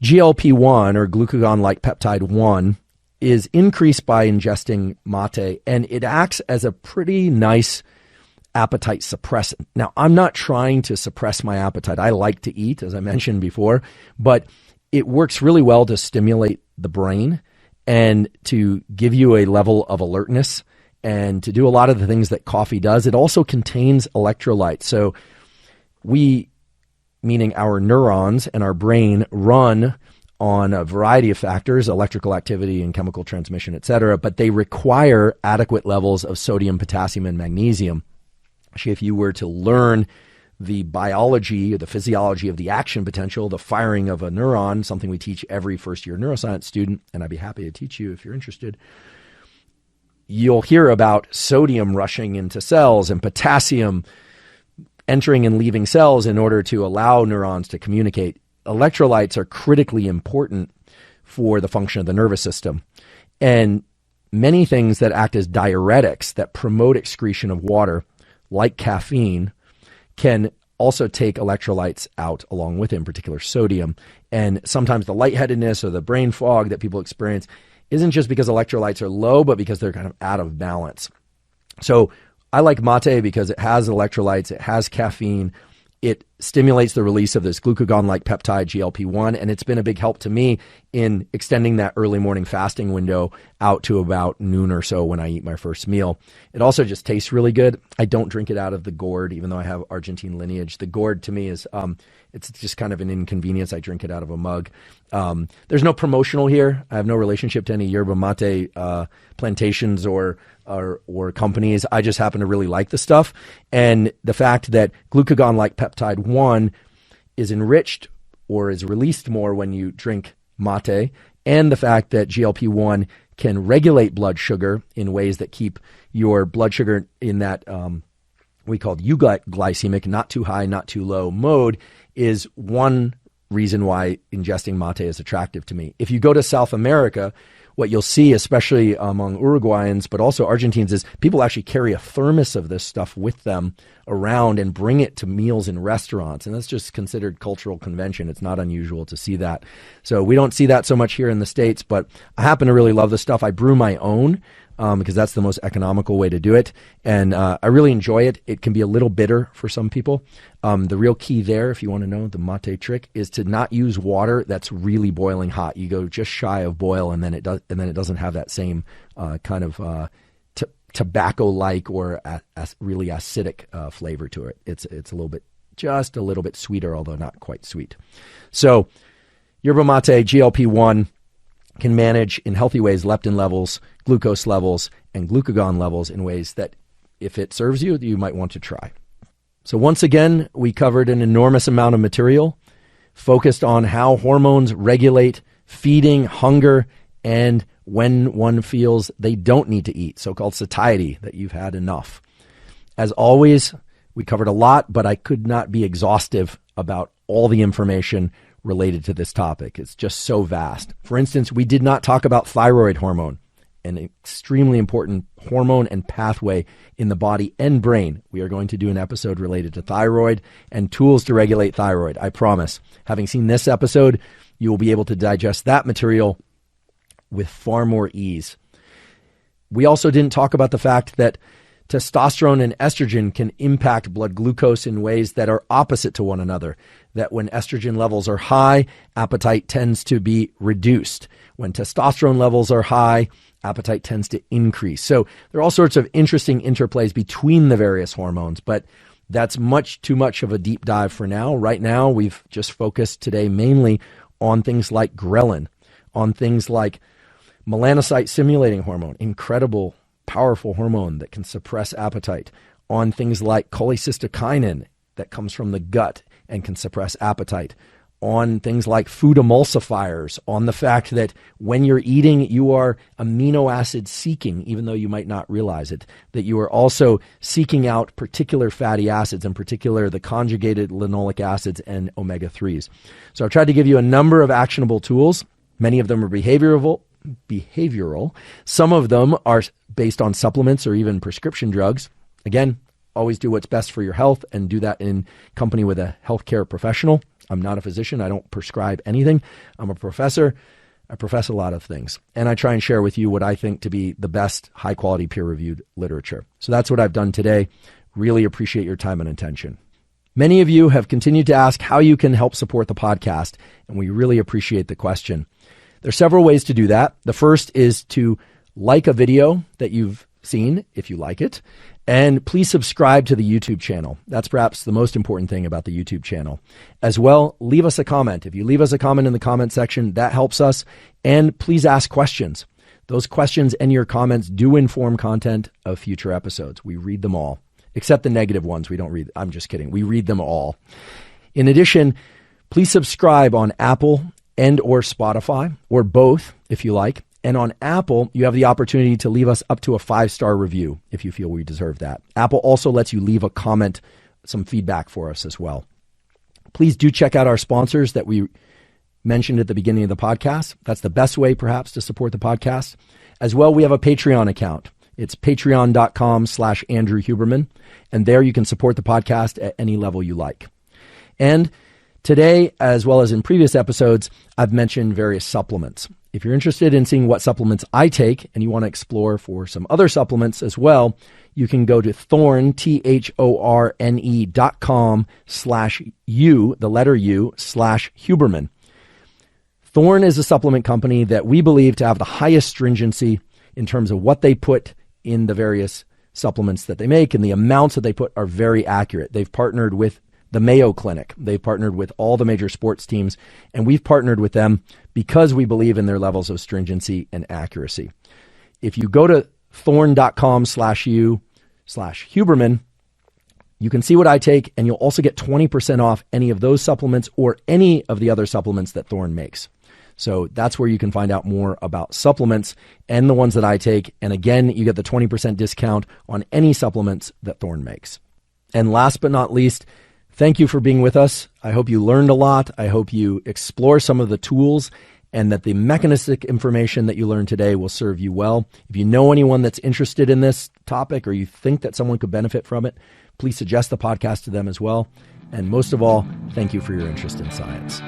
GLP-1, or glucagon-like peptide 1, is increased by ingesting mate, and it acts as a pretty nice appetite suppressant. Now, I'm not trying to suppress my appetite. I like to eat, as I mentioned before, but it works really well to stimulate the brain and to give you a level of alertness and to do a lot of the things that coffee does. It also contains electrolytes. So we, meaning our neurons and our brain, run on a variety of factors, electrical activity and chemical transmission, et cetera, but they require adequate levels of sodium, potassium, and magnesium. Actually, if you were to learn the biology, the physiology of the action potential, the firing of a neuron, something we teach every first-year neuroscience student, and I'd be happy to teach you if you're interested, you'll hear about sodium rushing into cells and potassium entering and leaving cells in order to allow neurons to communicate. Electrolytes are critically important for the function of the nervous system. And many things that act as diuretics that promote excretion of water, like caffeine, can also take electrolytes out along with it, in particular sodium. And sometimes the lightheadedness or the brain fog that people experience isn't just because electrolytes are low, but because they're kind of out of balance. So I like mate because it has electrolytes, it has caffeine, it stimulates the release of this glucagon-like peptide, GLP-1, and it's been a big help to me in extending that early morning fasting window out to about noon or so when I eat my first meal. It also just tastes really good. I don't drink it out of the gourd, even though I have Argentine lineage. The gourd to me is, it's just kind of an inconvenience. I drink it out of a mug. There's no promotional here. I have no relationship to any yerba mate plantations or companies. I just happen to really like the stuff. And the fact that glucagon-like peptide 1 is enriched or is released more when you drink mate, and the fact that GLP-1 can regulate blood sugar in ways that keep your blood sugar in that we call euglycemic, not too high, not too low mode, is one reason why ingesting mate is attractive to me. If you go to South America, what you'll see, especially among Uruguayans, but also Argentines, is people actually carry a thermos of this stuff with them around and bring it to meals in restaurants. And that's just considered cultural convention. It's not unusual to see that. So we don't see that so much here in the States, but I happen to really love the stuff. I brew my own because that's the most economical way to do it. And I really enjoy it. It can be a little bitter for some people. The real key there, if you want to know the mate trick, is to not use water that's really boiling hot. You go just shy of boil, and then it doesn't have that same kind of tobacco-like or really acidic flavor to it. It's just a little bit sweeter, although not quite sweet. So yerba mate, GLP-1, can manage in healthy ways leptin levels, glucose levels, and glucagon levels in ways that, if it serves you, you might want to try. So once again, we covered an enormous amount of material focused on how hormones regulate feeding, hunger, and when one feels they don't need to eat, so-called satiety, that you've had enough. As always, we covered a lot, but I could not be exhaustive about all the information related to this topic. It's just so vast. For instance, we did not talk about thyroid hormone, an extremely important hormone and pathway in the body and brain. We are going to do an episode related to thyroid and tools to regulate thyroid. I promise. Having seen this episode, you will be able to digest that material with far more ease. We also didn't talk about the fact that testosterone and estrogen can impact blood glucose in ways that are opposite to one another. That when estrogen levels are high, appetite tends to be reduced. When testosterone levels are high, appetite tends to increase. So there are all sorts of interesting interplays between the various hormones, but that's much too much of a deep dive for now. Right now, we've just focused today mainly on things like ghrelin, on things like melanocyte stimulating hormone, incredible, powerful hormone that can suppress appetite, on things like cholecystokinin that comes from the gut and can suppress appetite, on things like food emulsifiers, on the fact that when you're eating, you are amino acid seeking, even though you might not realize it, that you are also seeking out particular fatty acids, in particular the conjugated linoleic acids and omega-3s. So I've tried to give you a number of actionable tools. Many of them are behavioral. Some of them are based on supplements or even prescription drugs. Again, always do what's best for your health and do that in company with a healthcare professional. I'm not a physician. I don't prescribe anything. I'm a professor. I profess a lot of things. And I try and share with you what I think to be the best high-quality peer-reviewed literature. So that's what I've done today. Really appreciate your time and attention. Many of you have continued to ask how you can help support the podcast, and we really appreciate the question. There's several ways to do that. The first is to like a video that you've seen, if you like it, and please subscribe to the YouTube channel. That's perhaps the most important thing about the YouTube channel. As well, leave us a comment. If you leave us a comment in the comment section, that helps us. And please ask questions. Those questions and your comments do inform content of future episodes. We read them all, except the negative ones. We don't read. I'm just kidding. We read them all. In addition, please subscribe on Apple and or Spotify, or both if you like. And on Apple, you have the opportunity to leave us up to a 5-star review if you feel we deserve that. Apple also lets you leave a comment some feedback for us as well. Please do check out our sponsors that we mentioned at the beginning of the podcast. That's the best way perhaps to support the podcast. As well, we have a Patreon account. It's patreon.com/Andrew Huberman. And there you can support the podcast at any level you like. And today, as well as in previous episodes, I've mentioned various supplements. If you're interested in seeing what supplements I take and you want to explore for some other supplements as well, you can go to thorne, THORNE.com/U, the letter U, /Huberman. Thorne is a supplement company that we believe to have the highest stringency in terms of what they put in the various supplements that they make, and the amounts that they put are very accurate. They've partnered with the Mayo Clinic. They've partnered with all the major sports teams, and we've partnered with them because we believe in their levels of stringency and accuracy. If you go to thorne.com/U/Huberman, you can see what I take, and you'll also get 20% off any of those supplements or any of the other supplements that Thorne makes. So that's where you can find out more about supplements and the ones that I take. And again, you get the 20% discount on any supplements that Thorne makes. And last but not least, thank you for being with us. I hope you learned a lot. I hope you explore some of the tools and that the mechanistic information that you learned today will serve you well. If you know anyone that's interested in this topic or you think that someone could benefit from it, please suggest the podcast to them as well. And most of all, thank you for your interest in science.